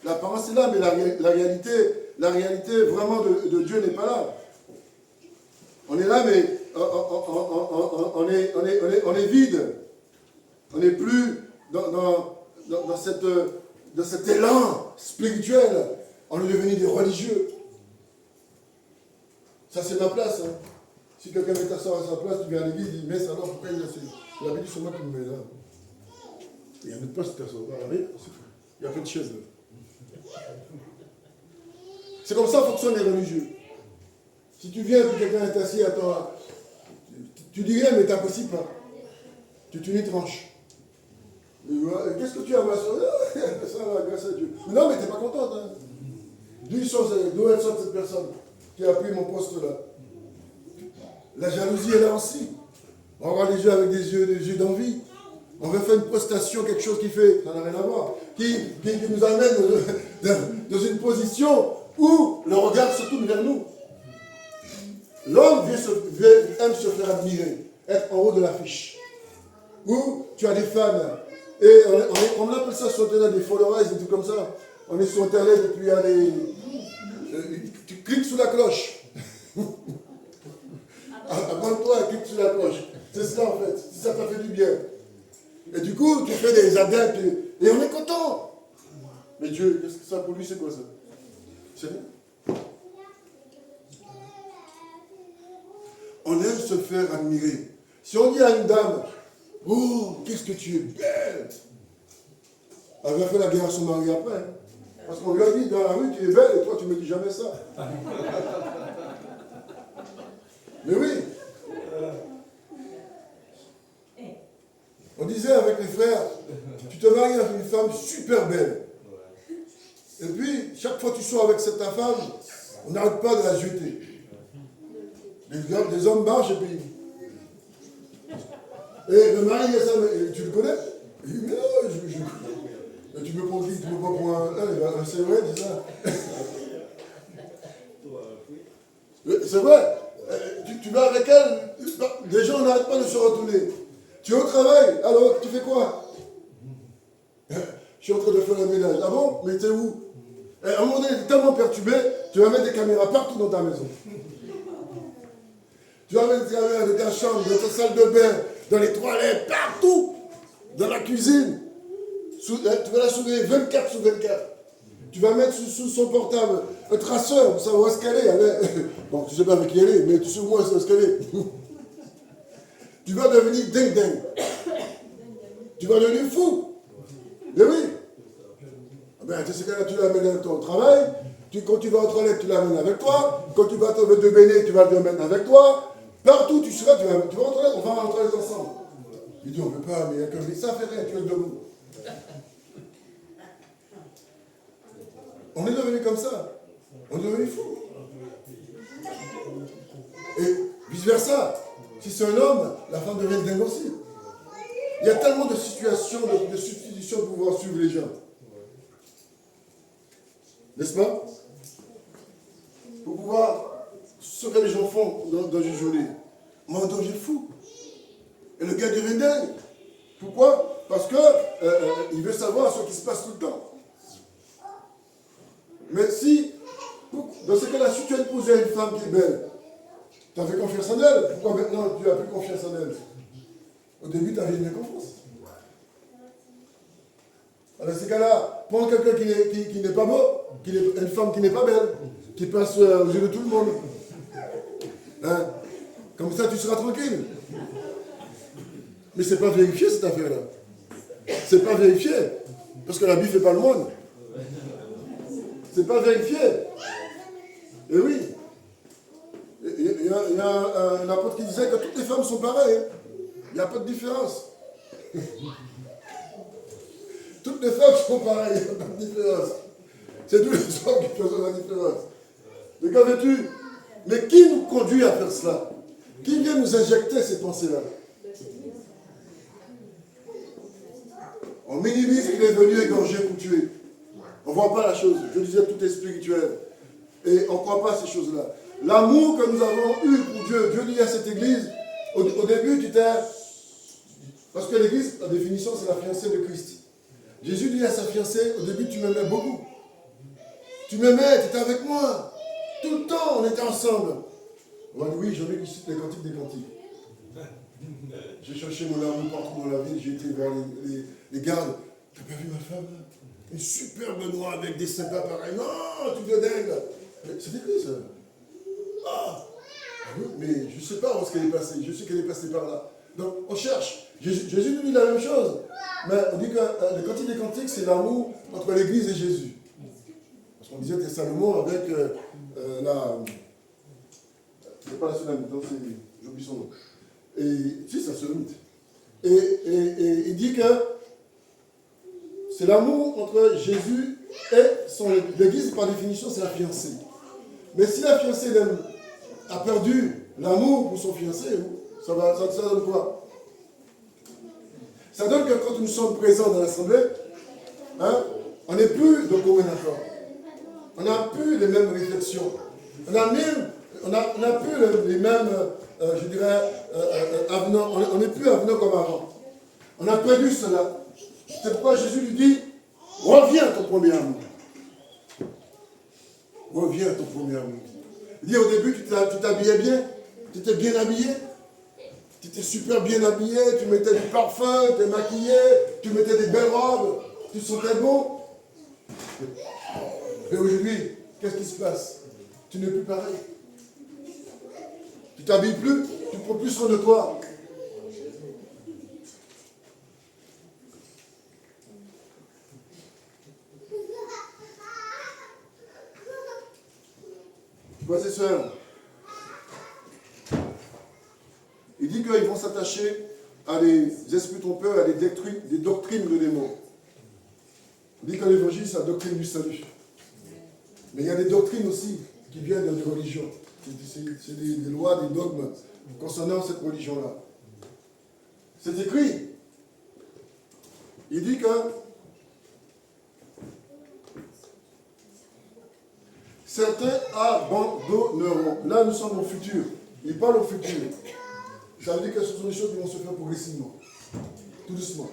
L'apparence est là, mais la réalité vraiment de Dieu n'est pas là. On est là, mais on est vide. On n'est plus dans cet élan spirituel. On est devenu des religieux. Ça, c'est ma place. Hein. Si quelqu'un veut t'asseoir à sa place, tu viens à l'église, il dit, mais ça alors, pourquoi il est assis? La Bible, c'est moi qui me mets là. Il y a une place qui t'assoit. Il y a plein de chaises là. C'est comme ça fonctionnent les religieux. Si tu viens et que quelqu'un est assis à toi, tu dis rien, mais tu n'apprécies pas. Tu n'y tranches. Qu'est-ce que tu as, ma soeur? Ça va, grâce à Dieu. Mais non, mais tu n'es pas contente. Hein. D'où elle sort cette personne qui a pris mon poste là? La jalousie est là aussi. On regarde les yeux avec des yeux d'envie. On veut faire une prestation, quelque chose qui fait, ça n'a rien à voir, qui nous amène dans une position où le regard se tourne vers nous. L'homme aime se faire admirer, être en haut de l'affiche. Où tu as des fans, et on appelle ça sur Internet des followers, des trucs comme ça. On est sur Internet et puis il y a des... tu cliques sur la cloche. Abonne-toi et clique sur la cloche. C'est ça en fait, si ça t'a fait du bien. Et du coup, tu fais des adeptes et on est content. Mais Dieu, qu'est-ce que ça pour lui, c'est quoi ça? C'est rien. On aime se faire admirer. Si on dit à une dame, oh, qu'est-ce que tu es belle. Elle va faire la guerre à son mari après. Hein. Parce qu'on lui a dit dans la rue, tu es belle et toi, tu ne me dis jamais ça. Mais oui. On disait avec les frères, tu te maries avec une femme super belle. Et puis, chaque fois que tu sors avec ta femme, on n'arrête pas de la jeter. Les hommes marchent et puis... Et le mari, tu le connais? Il dit, mais non, tu me prends qui? Tu me prends pour un... C'est vrai, dis ça. C'est vrai. Tu vas avec elle, les gens n'arrêtent pas de se retourner. Tu es au travail, alors tu fais quoi? Je suis en train de faire le ménage. Ah bon? Mais t'es où? Et à un moment donné, tu es tellement perturbé, tu vas mettre des caméras partout dans ta maison. Tu vas mettre des caméras dans ta chambre, dans ta salle de bain, dans les toilettes, partout, dans la cuisine. Tu vas la surveiller 24 sur 24. Tu vas mettre sous son portable un traceur, ça va escaler. Bon, tu ne sais pas avec qui elle est, mais tu sais au moins c'est escaler. Tu vas devenir dingue. Tu vas devenir fou. Mais oui. Ben, tu sais que là, tu l'amènes dans ton travail. Quand tu vas aux toilettes, tu l'amènes avec toi. Quand tu vas te baigner, tu vas le mettre avec toi. Partout où tu seras, tu vas aux toilettes, on va aux toilettes ensemble. Il dit, on ne peut pas, mais il y a quelqu'un qui ça fait rien, tu es debout. On est devenu comme ça. On est devenu fou. Et vice-versa. Si c'est un homme, la femme devient dingue aussi. Il y a tellement de situations, de substitutions pour pouvoir suivre les gens. N'est-ce pas? Pour pouvoir, ce que les gens font dans une journée. Moi, un danger fou. Et le gars devient dingue. Pourquoi? Parce qu'il veut savoir ce qui se passe tout le temps. Mais si, dans ce cas-là, si tu as épousé une femme qui est belle, tu avais confiance en elle, pourquoi maintenant tu n'as plus confiance en elle? Au début, tu avais une confiance. Alors, dans ce cas-là, prends quelqu'un qui n'est pas beau, une femme qui n'est pas belle, qui passe aux yeux de tout le monde. Hein? Comme ça, tu seras tranquille. Mais ce n'est pas vérifié, cette affaire-là. Ce n'est pas vérifié. Parce que la Bible ne fait pas le monde. C'est pas vérifié. Et oui. Il y a un apôtre qui disait que toutes les femmes sont pareilles. Il n'y a pas de différence. Toutes les femmes sont pareilles, il n'y a pas de différence. C'est tous les hommes qui font la différence. Mais qu'en veux-tu? Mais qui nous conduit à faire cela? Qui vient nous injecter ces pensées-là? On minimise qu'il est venu égorger pour tuer. On ne voit pas la chose. Je disais, tout est spirituel. Et on ne croit pas à ces choses-là. L'amour que nous avons eu pour Dieu, Dieu dit à cette église, au début, tu t'es... Parce que l'église, la définition, c'est la fiancée de Christ. Jésus dit à sa fiancée, au début, tu m'aimais beaucoup. Tu m'aimais, tu étais avec moi. Tout le temps, on était ensemble. On m'a dit oui, Jean-Luc, il cite les cantiques des cantiques. J'ai cherché mon amour partout dans la ville, j'ai été voir les gardes. T'as pas vu ma femme là? Une superbe noire avec des seins pas pareils. Non, tu de dingue. C'est écrit ça. Ah oui, mais je ne sais pas où est-ce qu'elle est passée. Je sais qu'elle est passée par là. Donc on cherche. Jésus nous dit la même chose. Mais on dit que le cantique des cantiques, c'est l'amour entre l'Église et Jésus. Parce qu'on disait que Salomon avec la... C'est pas la Solamite, j'oublie son nom. Et si, c'est la Solamite. Et il dit que c'est l'amour entre Jésus et l'Église, par définition, c'est la fiancée. Mais si la fiancée a perdu l'amour pour son fiancé, ça donne quoi? Ça donne que quand nous sommes présents dans l'assemblée, hein, on n'est plus de commun accord. On n'a plus les mêmes réflexions. On n'a plus les mêmes, je dirais, avenants. On n'est plus avenants comme avant. On a perdu cela. C'est pourquoi Jésus lui dit, reviens à ton premier amour. Reviens à ton premier amour. Il dit au début, tu t'habillais bien, tu étais bien habillé, tu étais super bien habillé, tu mettais du parfum, tu étais maquillé, tu mettais des belles robes, tu sentais bon. Mais aujourd'hui, qu'est-ce qui se passe? Tu n'es plus pareil. Tu t'habilles plus, tu prends plus soin de toi. Frères et sœurs, il dit qu'ils vont s'attacher à des esprits trompeurs, à des doctrines de démons. Il dit que l'évangile, c'est la doctrine du salut. Mais il y a des doctrines aussi qui viennent des religions. C'est des lois, des dogmes concernant cette religion-là. C'est écrit. Il dit que certains abandonneront. Là, nous sommes au futur. Il parle au futur. Ça veut dire que ce sont des choses qui vont se faire progressivement. Tout doucement.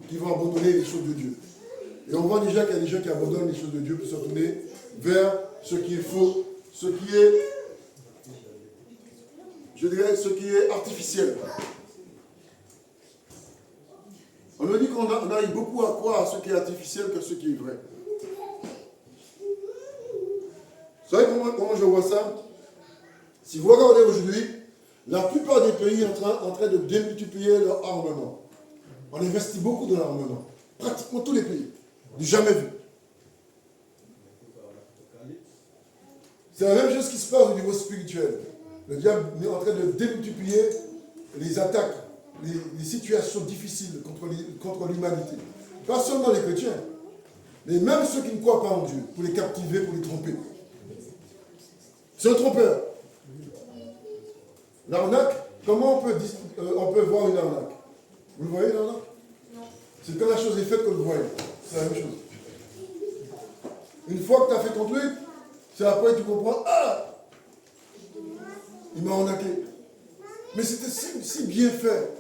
Qui vont abandonner les choses de Dieu. Et on voit déjà qu'il y a des gens qui abandonnent les choses de Dieu pour se tourner vers ce qui est faux, ce qui est, je dirais, ce qui est artificiel. On nous dit qu'on arrive beaucoup à croire à ce qui est artificiel que ce qui est vrai. Vous savez comment je vois ça? Si vous regardez aujourd'hui, la plupart des pays sont en train de démultiplier leur armement. On investit beaucoup dans l'armement. Pratiquement tous les pays. Du jamais vu. C'est la même chose qui se passe au niveau spirituel. Le diable est en train de démultiplier les attaques, les situations difficiles contre l'humanité. Pas seulement les chrétiens, mais même ceux qui ne croient pas en Dieu, pour les captiver, pour les tromper. C'est un trompeur. L'arnaque, comment on peut voir une arnaque? Vous le voyez, l'arnaque? C'est quand la chose est faite que vous le voyez. C'est la même chose. Une fois que tu as fait ton truc, c'est après que tu comprends, ah, il m'a arnaqué. Mais c'était si bien fait.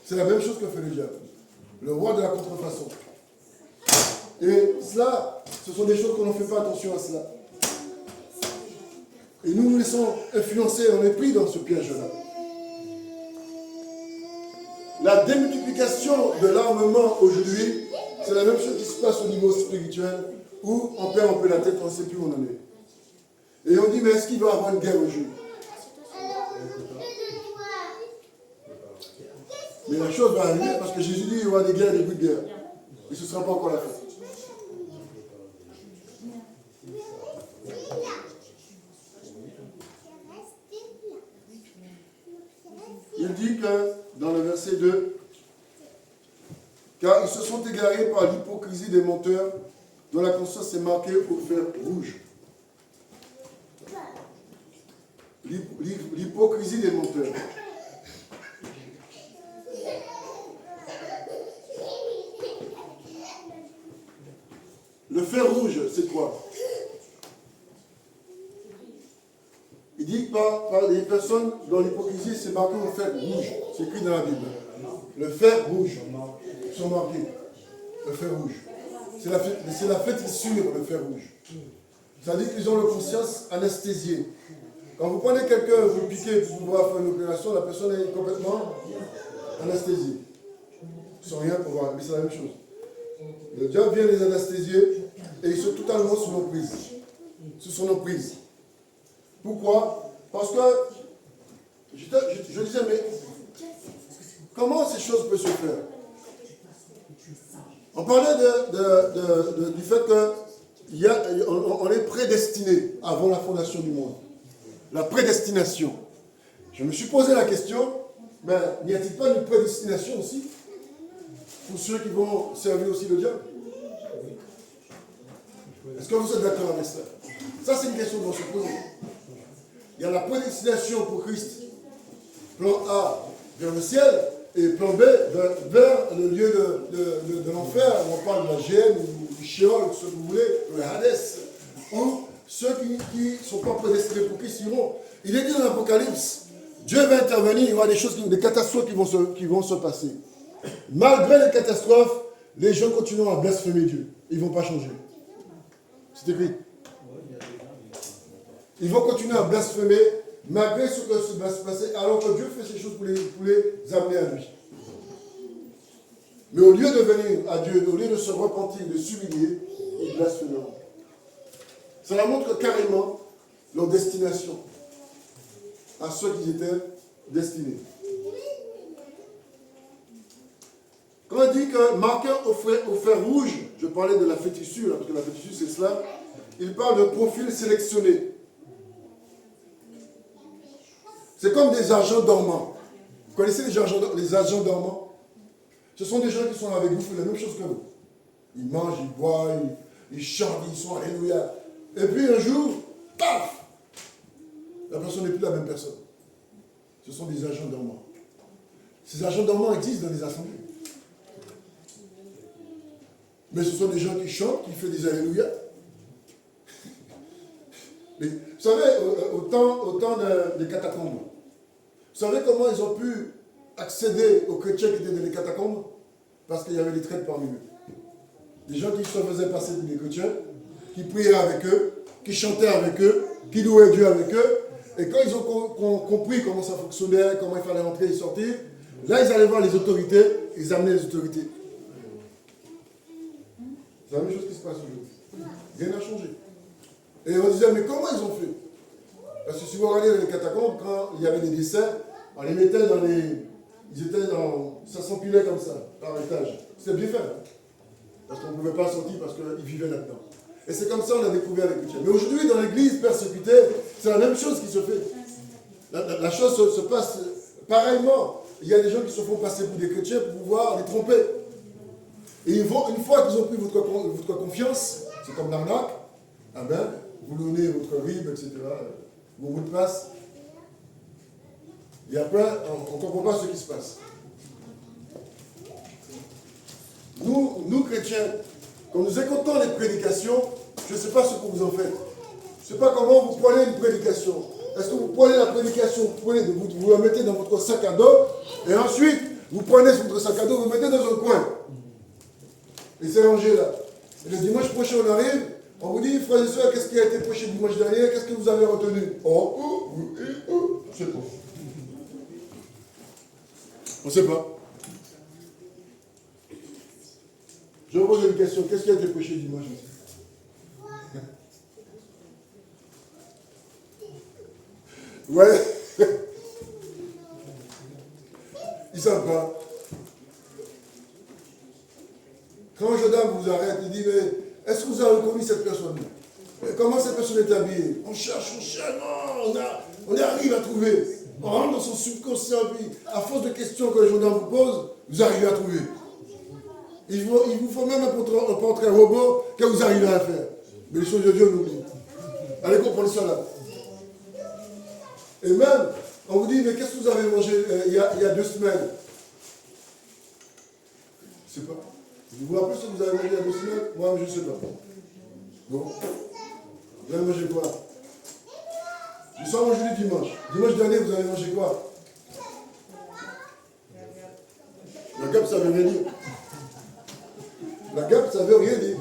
C'est la même chose que fait le diable. Le roi de la contrefaçon. Et cela, ce sont des choses qu'on ne fait pas attention à cela. Et nous nous laissons influencer, on est pris dans ce piège-là. La démultiplication de l'armement aujourd'hui, c'est la même chose qui se passe au niveau spirituel, où on perd un peu la tête, on ne sait plus où on en est. Et on dit, mais est-ce qu'il va y avoir une guerre aujourd'hui? Mais la chose va arriver parce que Jésus dit qu'il y aura des guerres et des bruits de guerre. Et ce ne sera pas encore la fin. Il dit que dans le verset 2, car ils se sont égarés par l'hypocrisie des menteurs dont la conscience est marquée au fer rouge. L'hypocrisie des menteurs. Le fer rouge, c'est quoi? Il dit par les personnes dont l'hypocrisie c'est marqué au fer rouge. C'est écrit dans la Bible. Le fer rouge. Ils sont marqués. Le fer rouge. C'est la fétissure, le fer rouge. C'est-à-dire qu'ils ont leur conscience anesthésiée. Quand vous prenez quelqu'un, vous le piquez pour pouvoir faire une opération, la personne est complètement anesthésiée. Sans rien pouvoir. Mais c'est la même chose. Le diable vient les anesthésier et ils sont totalement sous l'emprise. Sous son emprise. Pourquoi? Parce que je disais, mais comment ces choses peuvent se faire? On parlait du fait qu'on est prédestiné avant la fondation du monde. La prédestination. Je me suis posé la question, mais n'y a-t-il pas une prédestination aussi pour ceux qui vont servir aussi le diable? Est-ce que vous êtes d'accord avec ça? Ça, c'est une question qu'on se pose. Il y a la prédestination pour Christ. Plan A, vers le ciel, et plan B, vers le lieu de l'enfer, où on parle de la Géhenne, ou du Sheol, ce que vous voulez, le Hades, où ceux qui ne sont pas prédestinés pour Christ iront. Il est dit dans l'Apocalypse, Dieu va intervenir, il y aura des choses, des catastrophes qui vont se passer. Malgré les catastrophes, les gens continueront à blasphémer Dieu. Ils ne vont pas changer. C'est écrit. Ils vont continuer à blasphémer malgré ce qui va se passer, alors que Dieu fait ces choses pour les amener à lui. Mais au lieu de venir à Dieu, au lieu de se repentir, de s'humilier, ils blasphémeront. Cela montre carrément leur destination à ceux qui étaient destinés. Quand on dit que marqueur au fer rouge, je parlais de la fétissure, parce que la fétissure c'est cela, il parle de profil sélectionné. C'est comme des agents dormants. Vous connaissez les agents dormants? Ce sont des gens qui sont avec vous, font la même chose que vous. Ils mangent, ils boivent, ils chantent, ils sont alléluia. Et puis un jour, paf! La personne n'est plus la même personne. Ce sont des agents dormants. Ces agents dormants existent dans les assemblées. Mais ce sont des gens qui chantent, qui font des alléluia. Mais, vous savez, au temps des catacombes, vous savez comment ils ont pu accéder aux chrétiens qui étaient dans les catacombes? Parce qu'il y avait des traîtres parmi eux. Des gens qui se faisaient passer pour des chrétiens, qui priaient avec eux, qui chantaient avec eux, qui louaient Dieu avec eux. Et quand ils ont compris comment ça fonctionnait, comment il fallait rentrer et sortir, là ils allaient voir les autorités, ils amenaient les autorités. C'est la même chose qui se passe aujourd'hui. Rien n'a changé. Et on disait, mais comment ils ont fait? Parce que si vous regardez dans les catacombes, quand il y avait des décès, on les mettait dans les... Ils étaient dans... Ça s'empilait comme ça, par étage. C'était bien fait. Hein? Parce qu'on ne pouvait pas sortir parce qu'ils vivaient là-dedans. Et c'est comme ça qu'on a découvert les chrétiens. Mais aujourd'hui, dans l'église persécutée, c'est la même chose qui se fait. La chose se passe pareillement. Il y a des gens qui se font passer pour des chrétiens pour pouvoir les tromper. Et une fois qu'ils ont pris votre confiance, c'est comme l'arnaque, ah ben, vous donnez votre RIB, etc., vos mots de passe. Et après, on ne comprend pas ce qui se passe. Nous chrétiens, quand nous écoutons les prédications, je ne sais pas ce que vous en faites. Je ne sais pas comment vous prenez une prédication. Est-ce que vous prenez la prédication, vous la mettez dans votre sac à dos, et ensuite, vous prenez votre sac à dos, vous le mettez dans un coin. Et c'est rangé là. Et le dimanche prochain, on arrive, on vous dit, frères et sœurs, qu'est-ce qui a été prêché dimanche dernier? Qu'est-ce que vous avez retenu? Je ne sais pas. On ne sait pas. Je vous pose une question. Qu'est-ce qui a été prêché dimanche? Ouais. Ils ne savent pas. Quand Jordan vous arrête, il dit, mais est-ce que vous avez reconnu cette personne? Comment cette personne est habillée? On cherche, non, on arrive à trouver. On rentre dans son subconscient, puis à force de questions que le Jordan vous pose, vous arrivez à trouver. Il vous faut même un portrait robot que vous arrivez à faire. Mais les choses de Dieu, on oublie. Allez comprendre ça là. Et même, on vous dit, mais qu'est-ce que vous avez mangé il y a 2 semaines? Je ne sais pas. Vous vous rappelez ce que vous avez mangé il y a 2 semaines? Moi, je ne sais pas. Bon. Vous avez mangé quoi? Je sors manger du dimanche. Dimanche dernier, vous avez mangé quoi? La GAP, ça veut rien dire. La GAP, ça veut rien dire.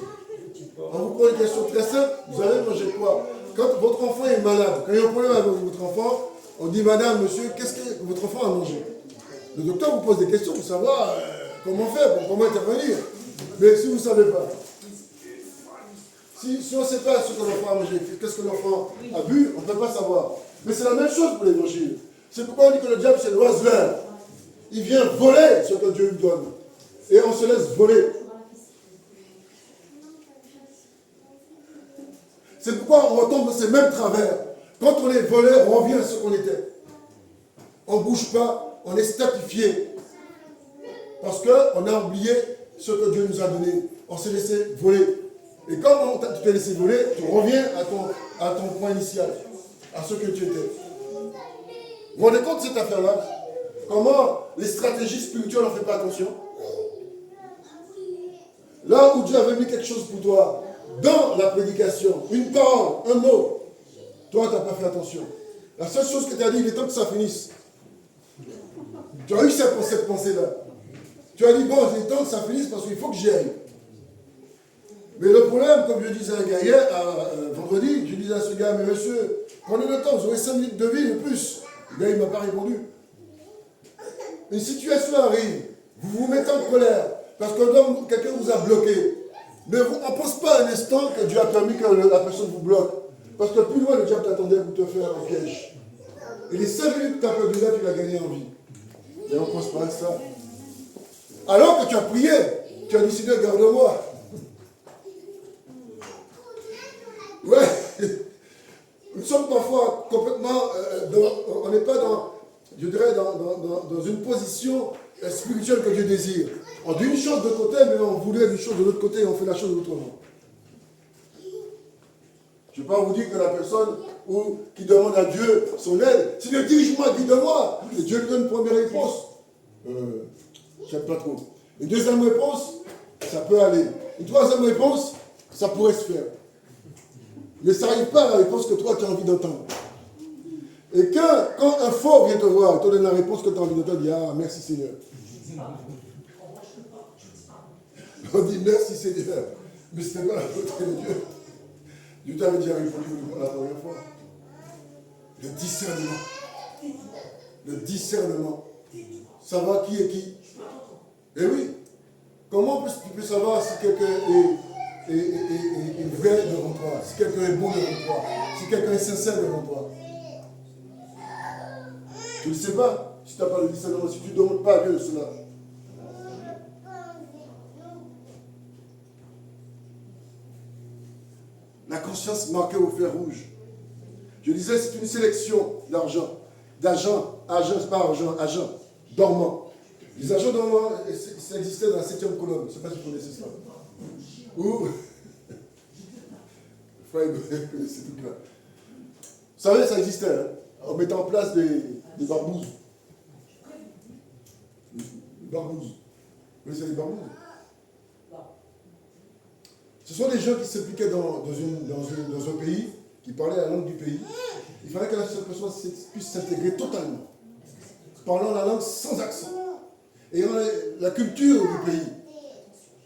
On vous pose une question très simple. Vous avez mangé quoi? quand votre enfant est malade, quand il y a un problème avec votre enfant, on dit, madame, monsieur, qu'est-ce que votre enfant a mangé? Le docteur vous pose des questions pour savoir comment faire, comment intervenir. Mais si vous ne savez pas, si on ne sait pas ce que l'enfant a mangé, qu'est-ce que l'enfant a bu, on ne peut pas savoir. Mais c'est la même chose pour l'évangile. C'est pourquoi on dit que le diable, c'est l'oiseleur. Il vient voler ce que Dieu lui donne. Et on se laisse voler. C'est pourquoi on retombe dans ces mêmes travers. Quand on est volé, on revient à ce qu'on était. On ne bouge pas, on est statifié. Parce qu'on a oublié ce que Dieu nous a donné. On s'est laissé voler. Et comme tu t'es laissé voler, tu reviens à ton point initial, à ce que tu étais. Vous vous rendez compte de cette affaire-là? Comment les stratégies spirituelles n'en font pas attention? Là où Dieu avait mis quelque chose pour toi, dans la prédication, une parole, un mot, toi, tu n'as pas fait attention. La seule chose que tu as dit, il est temps que ça finisse. Tu as eu cette pensée-là. Tu as dit, bon, il est temps que ça finisse parce qu'il faut que j'y aille. Mais le problème, comme je disais à un gars hier, vendredi, je disais à ce gars, mais monsieur, prenez le temps, vous aurez 5 minutes de vie, de plus. Le gars, il ne m'a pas répondu. Une situation arrive, vous vous mettez en colère, parce que quelqu'un vous a bloqué. Mais on ne pense pas un instant que Dieu a permis que la personne vous bloque. Parce que plus loin, le diable t'attendait pour te faire un piège. Et les 5 minutes que tu as perdu là, tu l'as gagné en vie. Et on ne pense pas à ça. Alors que tu as prié, tu as décidé, garde-moi. Ouais. Nous sommes parfois complètement, on n'est pas dans, je dirais, dans une position spirituelle que Dieu désire. On dit une chose de côté, mais on voulait une chose de l'autre côté et on fait la chose autrement. Je ne vais pas vous dire que la personne qui demande à Dieu son aide, c'est le dirige-moi, guide-moi. Et Dieu lui donne une première réponse. J'aime pas trop. Une deuxième réponse, ça peut aller. Une troisième réponse, ça pourrait se faire. Mais ça n'arrive pas à la réponse que toi tu as envie d'entendre. Et quand un faux vient te voir et te donne la réponse que tu as envie d'entendre, dis ah merci Seigneur. On dit merci Seigneur. Mais ce n'est pas la volonté de Dieu. Dieu t'avait déjà répondu la première fois. Le discernement. Le discernement. Savoir qui est qui. Eh oui. Comment tu peux savoir si quelqu'un est vrai devant toi, si quelqu'un est bon devant toi, si quelqu'un est sincère devant toi? Tu ne sais pas si tu n'as pas le discernement, si tu ne demandes pas à Dieu cela. La conscience marquée au fer rouge. Je disais, c'est une sélection d'agents, dormants. Les agents dormants, ça existait dans la 7e colonne. Je ne sais pas si vous connaissez ça. Ou, c'est tout là. Vous savez, ça existait, hein? On mettait en place des barbouzes. Des barbouzes. Vous connaissez les barbouzes? Ce sont des gens qui s'impliquaient dans un pays, qui parlaient la langue du pays. Il fallait que la personne puisse s'intégrer totalement, parlant la langue sans accent, ayant la culture du pays.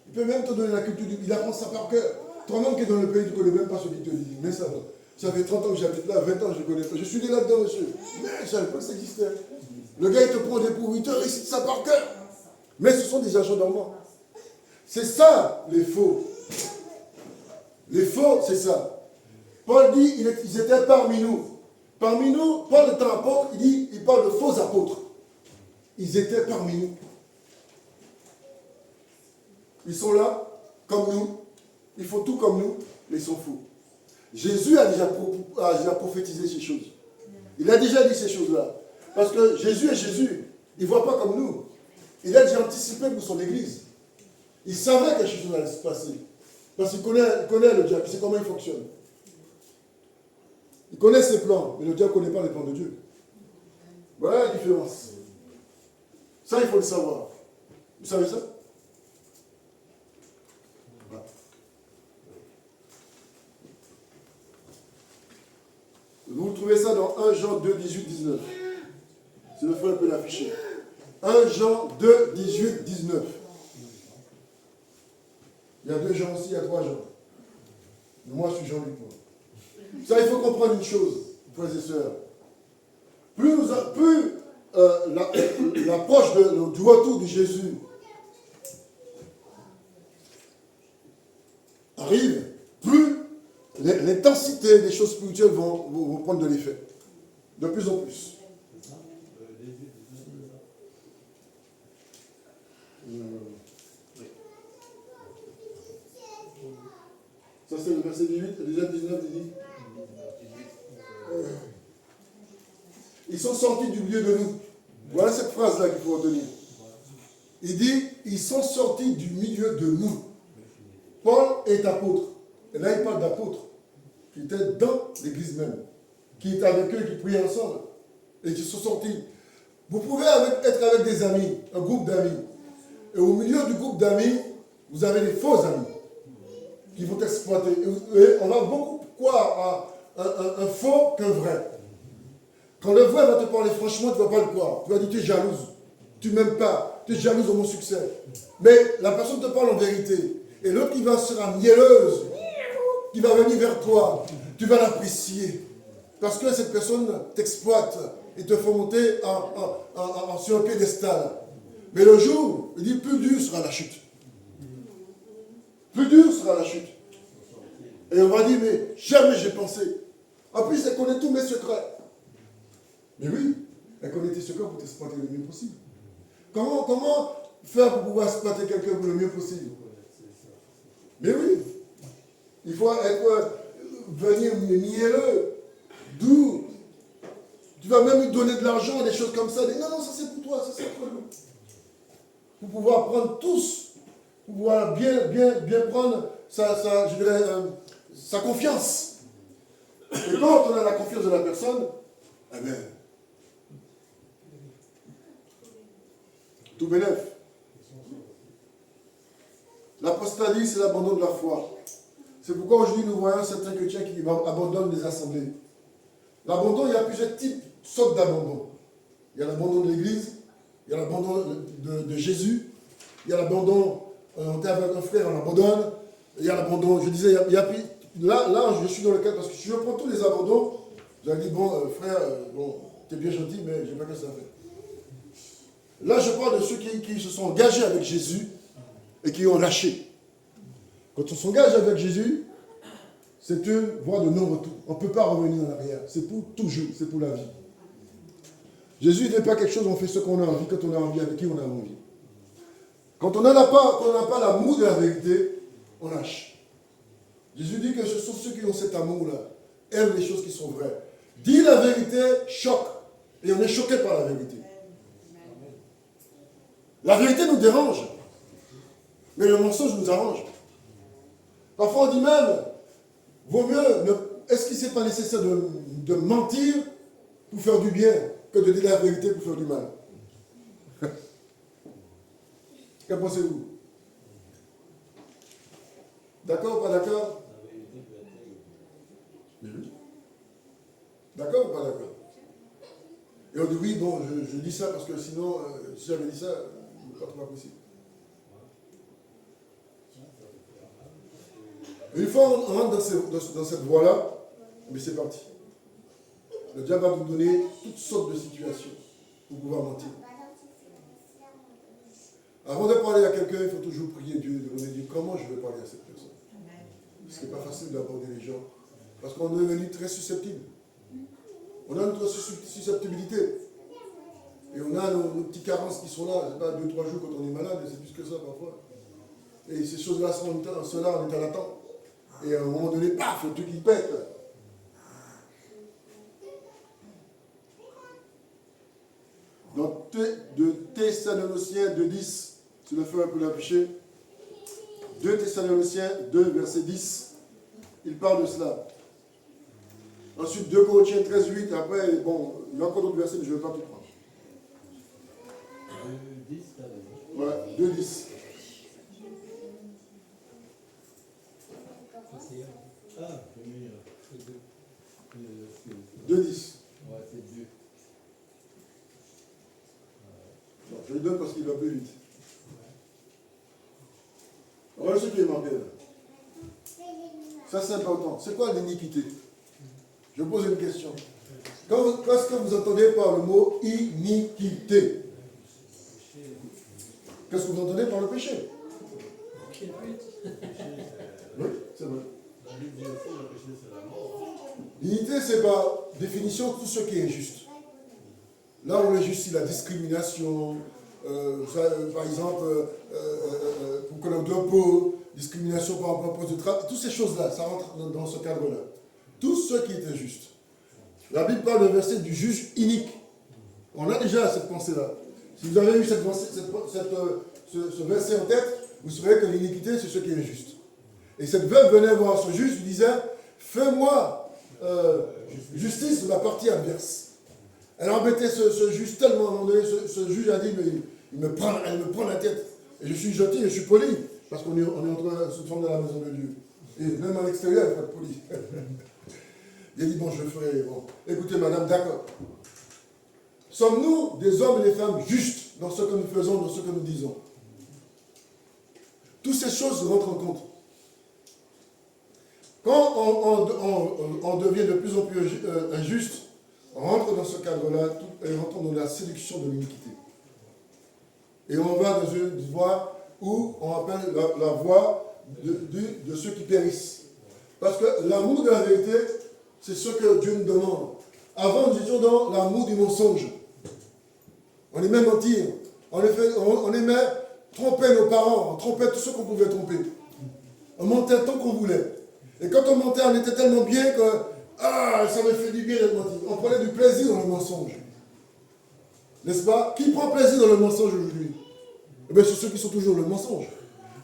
Il peut même te donner la culture du pays, il apprend ça par cœur. Toi-même qui es dans le pays, tu ne connais même pas ce qu'il te dit. Mais ça va. Ça fait 30 ans que j'habite là, 20 ans je ne connais pas. Je suis né là-dedans, monsieur. Mais je ne savais pas que ça existait. Le gars, il te prend des pourviteurs, il récite ça par cœur. Mais ce sont des agents dormants. C'est ça, les faux. Les faux, c'est ça. Paul dit, ils étaient parmi nous. Parmi nous, Paul est un apôtre, il parle de faux apôtres. Ils étaient parmi nous. Ils sont là, comme nous. Ils font tout comme nous, mais ils sont faux. Jésus a déjà prophétisé ces choses. Il a déjà dit ces choses-là. Parce que Jésus est Jésus. Il ne voit pas comme nous. Il a déjà anticipé pour son église. Il savait que quelque chose allait se passer. Parce qu'il connaît le diable, il sait comment il fonctionne. Il connaît ses plans, mais le diable ne connaît pas les plans de Dieu. Voilà la différence. Ça, il faut le savoir. Vous savez ça? Voilà. Vous trouvez ça dans 1 Jean 2, 18, 19. Si le frère peut l'afficher. 1 Jean 2, 18, 19. Il y a 2 Jean aussi, il y a 3 Jean. Mais moi, je suis Jean-Luc. Ça, il faut comprendre une chose, frères et sœurs. Plus l'approche du retour de Jésus arrive, plus l'intensité des choses spirituelles vont prendre de l'effet. De plus en plus. Ça c'est le verset 18, et déjà 19, il dit. Ils sont sortis du milieu de nous. Voilà cette phrase-là qu'il faut retenir. Il dit, ils sont sortis du milieu de nous. Paul est apôtre. Et là, il parle d'apôtres qui étaient dans l'église même, qui étaient avec eux, qui priaient ensemble, et qui sont sortis. Vous pouvez être avec des amis, un groupe d'amis. Et au milieu du groupe d'amis, vous avez des faux amis qui vont exploiter. Et on va beaucoup croire à un faux qu'un vrai. Quand le vrai va te parler franchement, tu ne vas pas le croire. Tu vas dire, tu es jalouse. Tu ne m'aimes pas. Tu es jalouse de mon succès. Mais la personne te parle en vérité. Et l'autre qui sera mielleuse, qui va venir vers toi, tu vas l'apprécier. Parce que cette personne t'exploite et te fait monter sur un piédestal. Mais le jour, il dit, plus dur sera la chute. Plus dur sera la chute. Et on va dire, mais jamais j'ai pensé. En plus, elle connaît tous mes secrets. Mais oui, elle connaît tes secrets pour t'exploiter le mieux possible. Comment faire pour pouvoir exploiter quelqu'un pour le mieux possible? Mais oui, il faut venir mielleux, doux. Tu vas même lui donner de l'argent, des choses comme ça. Non, non, ça c'est pour toi, ça c'est pour nous. Pour pouvoir prendre tous, pour pouvoir bien prendre sa confiance. Et quand on a la confiance de la personne, eh bien, tout bénef. L'apostasie, c'est l'abandon de la foi. C'est pourquoi aujourd'hui nous voyons certains chrétiens qui abandonnent les assemblées. L'abandon, il y a plusieurs sortes d'abandon. Il y a l'abandon de l'Église, il y a l'abandon de Jésus, il y a l'abandon, on était avec un frère, on abandonne, il y a l'abandon, je disais, là, je suis dans le cadre, parce que si je prends tous les abandons, j'allais dire, bon, frère, bon, t'es bien gentil, mais je n'ai pas que ça fait. Là, je parle de ceux qui se sont engagés avec Jésus et qui ont lâché. Quand on s'engage avec Jésus, c'est une voie de non-retour. On ne peut pas revenir en arrière. C'est pour toujours, c'est pour la vie. Jésus n'est pas quelque chose, on fait ce qu'on a envie, quand on a envie, avec qui on a envie. Quand on n'a pas l'amour de la vérité, on lâche. Jésus dit que ce sont ceux qui ont cet amour-là, aiment les choses qui sont vraies. Dire la vérité choque. Et on est choqué par la vérité. La vérité nous dérange. Mais le mensonge nous arrange. Parfois on dit même, vaut mieux, est-ce qu'il n'est pas nécessaire de mentir pour faire du bien que de dire la vérité pour faire du mal? Qu'en pensez-vous? D'accord ou pas d'accord? D'accord ou pas d'accord? Et on dit oui, bon, je dis ça parce que sinon, si j'avais dit ça, ce n'est pas possible. Une fois on rentre dans cette voie-là, mais c'est parti. Le diable va vous donner toutes sortes de situations pour pouvoir mentir. Avant de parler à quelqu'un, il faut toujours prier Dieu, demander Dieu comment je vais parler à cette personne. Ce n'est pas facile d'aborder les gens. Parce qu'on est devenu très susceptible. On a notre susceptibilité. Et on a nos petites carences qui sont là. Ce n'est pas 2-3 jours quand on est malade, c'est plus que ça parfois. Et ces choses-là sont là, on est à l'attente. Et à un moment donné, paf, le truc il pète. Dans 2 Thessaloniciens 2:10, tu le fais un peu l'afficher. 2 Thessaloniciens 2, verset 10, il parle de cela. Ensuite, 2 Corinthiens 13:8, après, bon, il y a encore d'autres versets, mais je ne vais pas tout prendre. 2:10, ouais, 2:10. Ah, 2:10. Ouais, c'est 2. Non, je le donne parce qu'il va plus vite. Voilà ce qui est marqué là. Ça, c'est important. C'est quoi l'iniquité? Je pose une question. Qu'est-ce que vous entendez par le mot iniquité? Qu'est-ce que vous entendez par le péché? Oui, c'est vrai. L'iniquité, c'est par définition tout ce qui est injuste. Là où l'injuste, c'est la discrimination, par exemple, pour que l'on doit pour discrimination par rapport au poste de travail, toutes ces choses-là, ça rentre dans ce cadre-là. Tout ce qui est injuste. La Bible parle d'un verset du juge inique. On a déjà cette pensée-là. Si vous avez eu ce verset en tête, vous saurez que l'iniquité, c'est ce qui est injuste. Et cette veuve venait voir ce juge, lui disait, fais-moi justice de la partie adverse. Elle a embêté ce juge tellement, à un moment donné, ce juge a dit, mais elle me prend la tête. Et je suis gentil et je suis poli, parce qu'on est entre sous forme de la maison de Dieu. Et même à l'extérieur, il faut être poli. Il a dit, bon, je le ferai. Bon. Écoutez, madame, d'accord. Sommes-nous des hommes et des femmes justes dans ce que nous faisons, dans ce que nous disons? Toutes ces choses rentrent en compte. Quand on devient de plus en plus injuste, on rentre dans ce cadre-là et on rentre dans la séduction de l'iniquité. Et on va dans une voie où on appelle la voie de ceux qui périssent. Parce que l'amour de la vérité, c'est ce que Dieu nous demande. Avant, nous étions dans l'amour du mensonge. On aimait mentir. On aimait tromper nos parents. On trompait tous ceux qu'on pouvait tromper. On mentait tant qu'on voulait. Et quand on mentait, on était tellement bien que ça me fait du bien d'être menti. On prenait du plaisir dans le mensonge. N'est-ce pas? Qui prend plaisir dans le mensonge aujourd'hui? Eh bien, c'est ceux qui sont toujours le mensonge.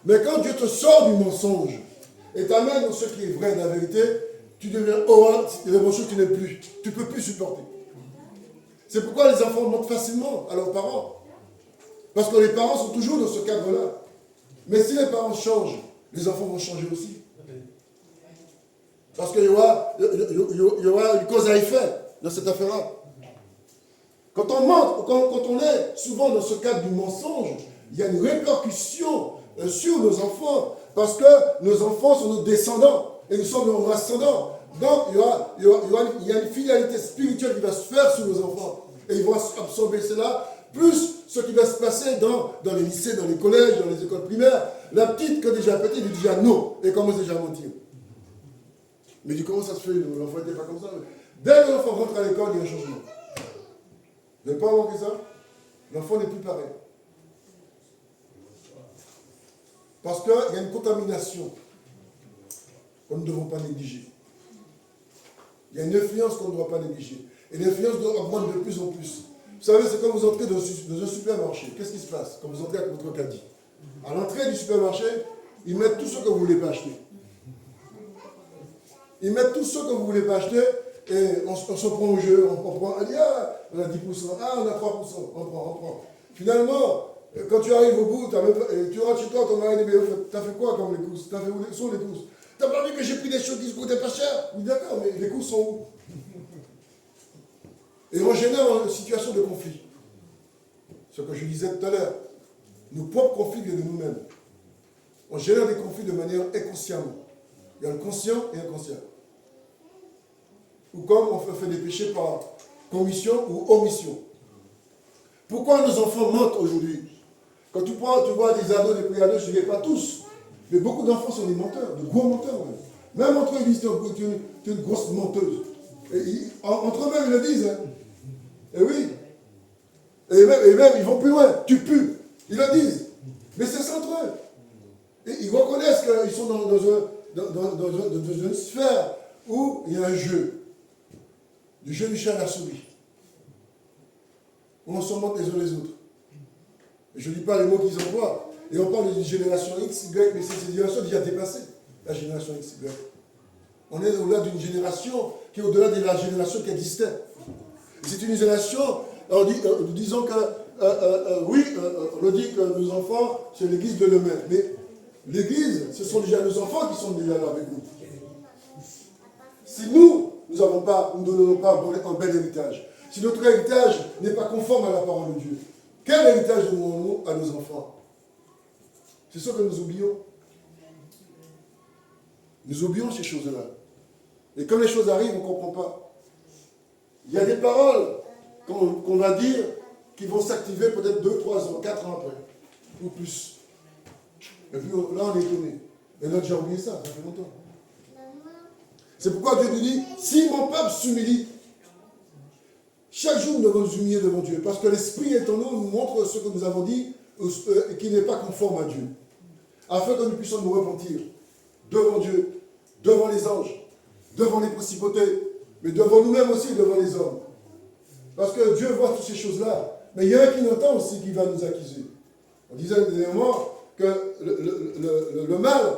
Mais quand Dieu te sort du mensonge et t'amène dans ce qui est vrai, la vérité, tu deviens horrible, il y a des choses que tu n'aimes plus. Tu ne peux plus supporter. C'est pourquoi les enfants mentent facilement à leurs parents. Parce que les parents sont toujours dans ce cadre-là. Mais si les parents changent, les enfants vont changer aussi. Parce qu'il y aura une cause à effet dans cette affaire-là. Quand on ment, quand on est souvent dans ce cadre du mensonge, il y a une répercussion sur nos enfants. Parce que nos enfants sont nos descendants. Et nous sommes leurs ascendants. Donc, il y a une fidélité spirituelle qui va se faire sur nos enfants. Et ils vont absorber cela, plus ce qui va se passer dans les lycées, dans les collèges, dans les écoles primaires. La petite, que déjà petite, dit déjà non, et commence déjà à mentir. Mais du comment ça se fait? L'enfant n'était pas comme ça. Dès que l'enfant rentre à l'école, il y a un changement. Vous n'avez pas remarqué ça? L'enfant n'est plus pareil. Parce qu'il y a une contamination qu'on ne devons pas négliger. Il y a une influence qu'on ne doit pas négliger. Et l'influence augmente de plus en plus. Vous savez, c'est quand vous entrez dans un supermarché. Qu'est-ce qui se passe quand vous entrez avec votre caddie? À l'entrée du supermarché, ils mettent tout ce que vous ne voulez pas acheter. Ils mettent tout ce que vous ne voulez pas acheter et on se prend au jeu. On prend, on dit, on a 10%, on a 3%, on prend. Finalement, quand tu arrives au bout, tu rentres chez toi, ton mari dit, mais t'as fait quoi comme les courses? T'as fait où sont les courses? T'as pas vu que j'ai pris des choses qui ne coûtaient pas cher? Oui, d'accord, mais les courses sont où? Et on génère une situation de conflit. Ce que je disais tout à l'heure. Nos propres conflits viennent de nous-mêmes. On génère des conflits de manière inconsciente. Il y a le conscient et l'inconscient. Ou comme on fait des péchés par commission ou omission. Pourquoi nos enfants mentent aujourd'hui? Quand tu vois des ados, des pré-ados, je ne dis pas tous, mais beaucoup d'enfants sont des menteurs, de gros menteurs même. Même entre eux, ils disent tu es une grosse menteuse. Entre eux-mêmes, ils le disent. Hein. Et oui. Et même, ils vont plus loin. Tu pues. Ils le disent. Mais c'est ça entre eux. Et ils reconnaissent qu'ils sont dans une sphère où il y a un jeu. Du jeu du chat à la souris. Où on se montre les uns les autres. Et je ne dis pas les mots qu'ils emploient. Et on parle d'une génération X, Y, mais c'est une génération déjà dépassée. La génération X, Y. On est au-delà d'une génération qui est au-delà de la génération qui existait. C'est une génération, disons que, on dit que nos enfants, c'est l'église de demain. Mais l'église, ce sont déjà nos enfants qui sont déjà là avec nous. Si nous ne donnons pas un bel héritage, si notre héritage n'est pas conforme à la parole de Dieu, quel héritage donnons-nous à nos enfants? C'est ce que nous oublions. Nous oublions ces choses-là. Et quand les choses arrivent, on ne comprend pas. Il y a des paroles qu'on va dire qui vont s'activer peut-être 2, 3 ans, 4 ans après, ou plus. Et puis là, on est étonné. Et là, j'ai oublié ça fait longtemps. C'est pourquoi Dieu nous dit, si mon peuple s'humilie, chaque jour nous devons nous humilier devant Dieu, parce que l'Esprit est en nous, nous montre ce que nous avons dit, qui n'est pas conforme à Dieu, afin que nous puissions nous repentir devant Dieu, devant les anges, devant les principautés, mais devant nous-mêmes aussi, devant les hommes. Parce que Dieu voit toutes ces choses-là, mais il y a un qui entend aussi qui va nous accuser. On disait dernièrement que le mal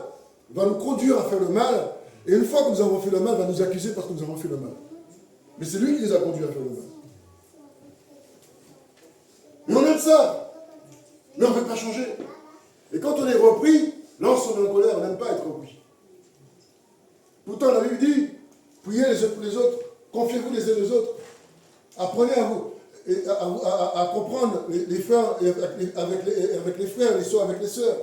va nous conduire à faire le mal, et une fois que nous avons fait le mal, va nous accuser parce que nous avons fait le mal. Mais c'est lui qui les a conduits à faire le mal. Mais on aime ça. Mais on ne veut pas changer. Et quand on est repris, là on se met en colère, on n'aime pas être repris. Pourtant la Bible dit, priez les uns pour les autres, confiez-vous les uns les autres, apprenez à comprendre les frères avec les frères, les soeurs avec les sœurs.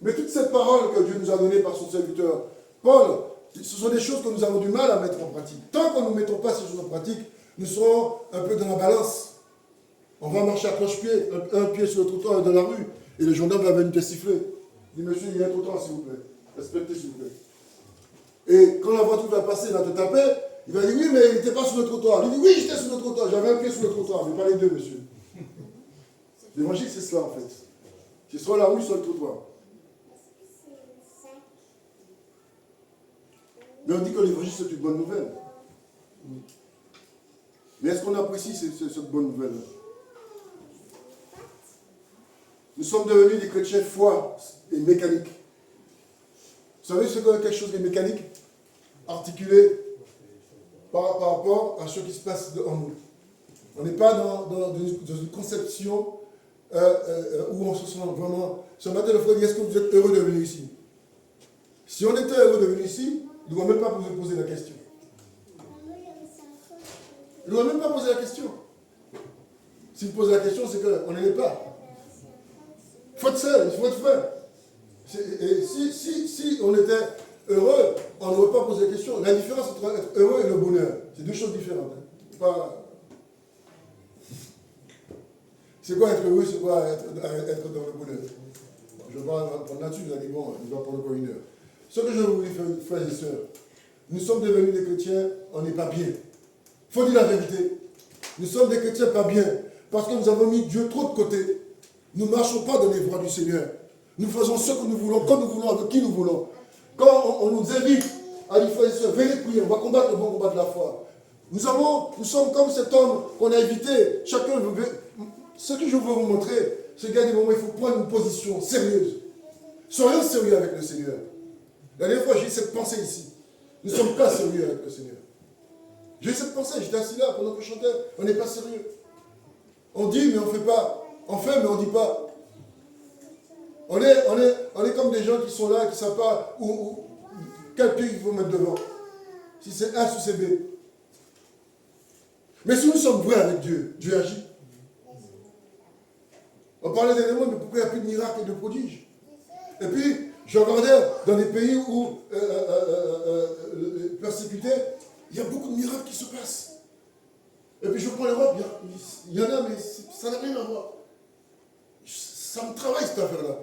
Mais toutes ces paroles que Dieu nous a données par son serviteur, Paul, ce sont des choses que nous avons du mal à mettre en pratique. Tant que nous ne mettons pas ces choses en pratique, nous serons un peu dans la balance. On va marcher à cloche-pied, un pied sur le trottoir de la rue, et le gendarme va venir te siffler. Il dit, monsieur, il y a un trottoir, s'il vous plaît. Respectez, s'il vous plaît. Et quand la voiture va passer, il va te taper, il va dire, oui, mais il n'était pas sur le trottoir. Il dit, oui, j'étais sur le trottoir, j'avais un pied sur le trottoir, mais pas les deux, monsieur. L'évangile, c'est cela, en fait. C'est soit la rue, soit le trottoir. Mais on dit que l'évangile, c'est une bonne nouvelle. Mais est-ce qu'on apprécie cette bonne nouvelle? Nous sommes devenus des chrétiens foi et mécaniques. Vous savez ce que quelque chose de mécanique? Articulé par rapport à ce qui se passe en nous. On n'est pas dans une conception où on se sent vraiment... Ce matin, le frère dit, est-ce que vous êtes heureux de venir ici? Si on était heureux de venir ici, il ne doit même pas vous poser la question. Il ne doit même pas poser la question. S'il pose la question, c'est qu'on ne l'est pas. Il faut être seul, il faut être frère. Et si on était heureux, on n'aurait pas posé la question. La différence entre être heureux et le bonheur, c'est deux choses différentes. C'est quoi être heureux, c'est quoi être dans le bonheur? Je vais pas prendre là-dessus, vous allez bon, il va prendre encore une heure. Ce que je veux vous dire, frères et sœurs, nous sommes devenus des chrétiens, on n'est pas bien. Il faut dire la vérité. Nous sommes des chrétiens pas bien, parce que nous avons mis Dieu trop de côté. Nous ne marchons pas dans les voies du Seigneur. Nous faisons ce que nous voulons, quand nous voulons, avec qui nous voulons. Quand on nous invite à dire, frères et sœurs, venez prier, on va combattre le bon combat de la foi. Nous sommes comme cet homme qu'on a invité. Chacun veut. Ce que je veux vous montrer, c'est qu'il y a des moments où il faut prendre une position sérieuse. Soyons sérieux avec le Seigneur. La dernière fois, j'ai eu cette pensée ici. Nous ne sommes pas sérieux avec le Seigneur. J'ai eu cette pensée, j'étais assis là pendant que je chantais. On n'est pas sérieux. On dit, mais on ne fait pas. On fait, mais on ne dit pas. On est comme des gens qui sont là, qui ne savent pas quel pied il faut mettre devant. Si c'est A ou c'est B. Mais si nous sommes vrais avec Dieu, Dieu agit. On parlait d'éléments, mais pourquoi il n'y a plus de miracles et de prodiges? Et puis, je regardais dans des pays où persécutés, il y a beaucoup de miracles qui se passent. Et puis je prends l'Europe, il y en a, mais ça n'a rien à voir. Ça me travaille cette affaire-là.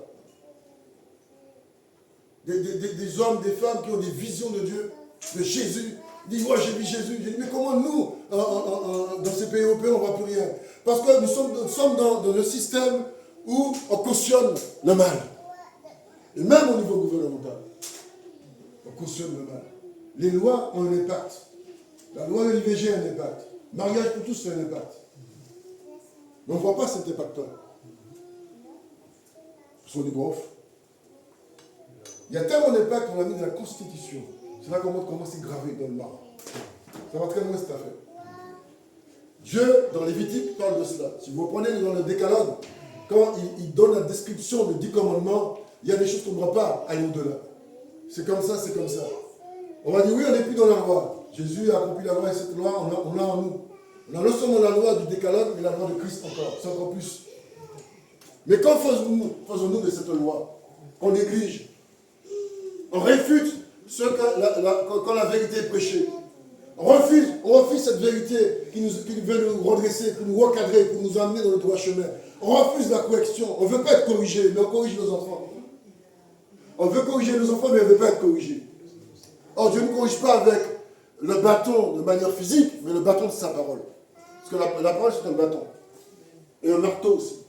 Des hommes, des femmes qui ont des visions de Dieu, de Jésus. Ils disent, moi j'ai vu Jésus. J'ai dit, mais comment nous, dans ces pays européens, on ne voit plus rien? Parce que nous sommes dans un système où on cautionne le mal. Et même au niveau gouvernemental, on cautionne le mal. Les lois ont un impact. La loi de l'IVG a un impact. Mariage pour tous, c'est un impact. Mais on ne voit pas cet impact-là. Ce sont des profs. Il y a tellement d'impact qu'on l'a mis dans la Constitution. C'est là qu'on montre comment c'est gravé dans le marbre. Ça va très loin cette affaire. Dieu, dans Lévitique, parle de cela. Si vous reprenez dans le Décalogue, quand il donne la description des 10 commandements, il y a des choses qu'on ne doit pas aller au-delà. C'est comme ça, c'est comme ça. On va dire, oui, on n'est plus dans la loi. Jésus a accompli la loi et cette loi, on l'a en nous. On a non seulement la loi du Décalogue, mais la loi de Christ encore. C'est encore plus. Mais quand faisons-nous de cette loi qu'on néglige? On réfute quand la vérité est prêchée. On refuse cette vérité qui veut nous redresser, qui nous recadrer, pour nous amener dans le droit chemin. On refuse la correction. On ne veut pas être corrigé, mais on corrige nos enfants. On veut corriger nos enfants, mais on ne veut pas être corrigé. Or, Dieu ne corrige pas avec le bâton de manière physique, mais le bâton de sa parole. Parce que la parole, c'est un bâton. Et un marteau aussi.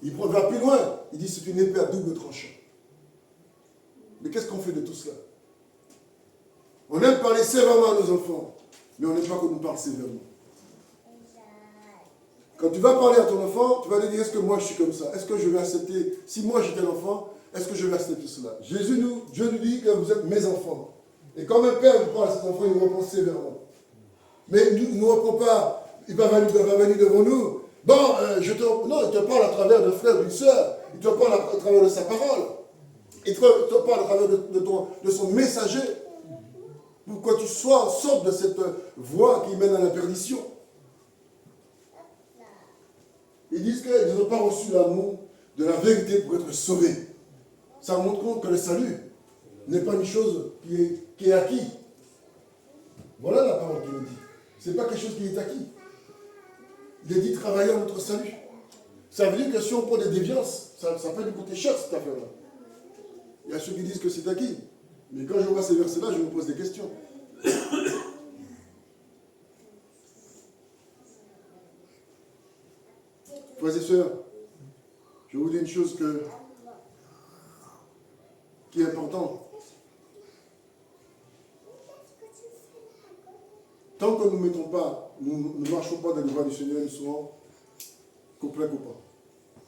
Il va plus loin. Il dit c'est une épée à double tranchant. Mais qu'est-ce qu'on fait de tout cela? On aime parler sévèrement à nos enfants, mais on n'aime pas qu'on nous parle sévèrement. Quand tu vas parler à ton enfant, tu vas lui dire, est-ce que moi je suis comme ça? Est-ce que je vais accepter, si moi j'étais l'enfant, est-ce que je vais accepter cela? Dieu nous dit que vous êtes mes enfants. Et quand un père vous parle à ses enfants, il nous répond sévèrement. Mais il ne nous répond pas, il va venir devant nous. Bon, non, il te parle à travers de frère, d'une sœur. Il te parle à travers de sa parole. Il te parle à travers de son messager. Pour que tu sortes de cette voie qui mène à la perdition. Ils disent qu'ils n'ont pas reçu l'amour de la vérité pour être sauvés. Ça montre compte que le salut n'est pas une chose qui est acquis. Voilà la parole qui nous dit. Ce n'est pas quelque chose qui est acquis. Il est dit travailler à notre salut. Ça veut dire que si on prend des déviances, ça peut nous coûter cher cette affaire-là. Il y a ceux qui disent que c'est acquis. Mais quand je vois ces versets-là, je me pose des questions. Frères et sœurs, je vous dis une chose qui est importante. Tant que nous ne mettons pas, nous ne marchons pas dans les voies du Seigneur, nous serons copains.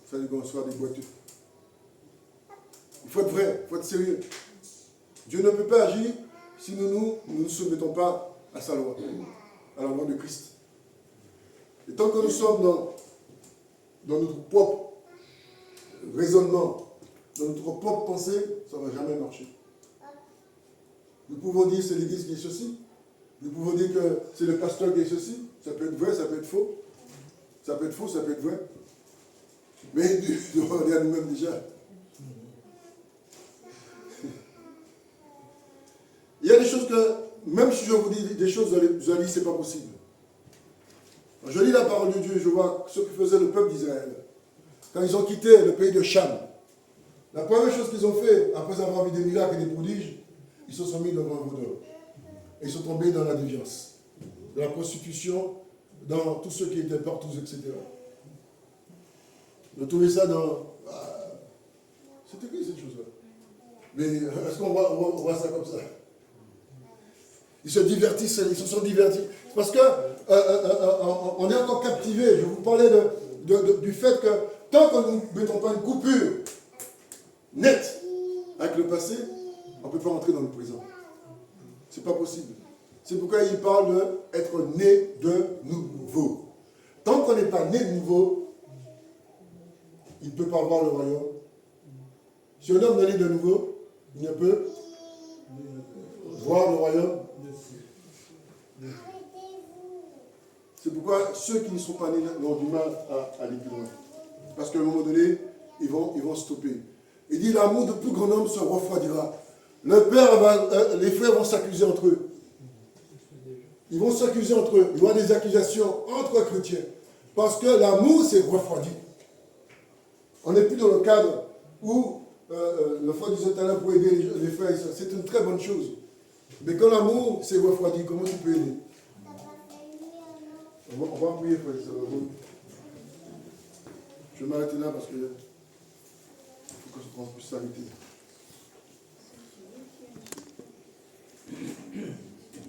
C'est-à-dire qu'on sera des boiteux. Il faut être vrai, il faut être sérieux. Dieu ne peut pas agir si nous ne soumettons pas à sa loi, à la loi de Christ. Et tant que nous sommes dans notre propre raisonnement, dans notre propre pensée, ça ne va jamais marcher. Nous pouvons dire que c'est l'Église qui est ceci. Nous pouvons dire que c'est le pasteur qui est ceci. Ça peut être vrai, ça peut être faux. Ça peut être faux, ça peut être vrai. Mais nous devons dire à nous-mêmes déjà. Il y a des choses que, même si je vous dis des choses, vous allez dire c'est pas possible. Je lis la parole de Dieu, je vois ce que faisait le peuple d'Israël. Quand ils ont quitté le pays de Cham, la première chose qu'ils ont fait, après avoir vu des miracles et des prodiges, ils se sont mis devant un vaudeur. Et ils sont tombés dans la déviance, dans la prostitution, dans tout ce qui était partout, etc. Vous trouvez ça dans... C'est écrit cette chose-là. Mais est-ce qu'on voit ça comme ça? Ils se divertissent, ils se sont divertis. Parce que on est encore captivé. Je vous parlais du fait que tant que nous ne mettons pas une coupure nette avec le passé, on ne peut pas rentrer dans le présent. Ce n'est pas possible. C'est pourquoi il parle d'être né de nouveau. Tant qu'on n'est pas né de nouveau, il ne peut pas voir le royaume. Si un homme est né de nouveau, il ne peut voir le royaume. C'est pourquoi ceux qui ne sont pas nés ont du mal à aller plus loin. Parce qu'à un moment donné, ils vont stopper. Il dit, l'amour de plus grand homme se refroidira. Les frères vont s'accuser entre eux. Ils vont s'accuser entre eux. Il y aura des accusations entre chrétiens. Parce que l'amour s'est refroidi. On n'est plus dans le cadre où le frère disait tout à l'heure pour aider les frères et sœurs. C'est une très bonne chose. Mais quand l'amour s'est refroidi, comment tu peux aider? On va prier, frère et sœurs. Je vais m'arrêter là parce que il faut que je puisse s'arrêter.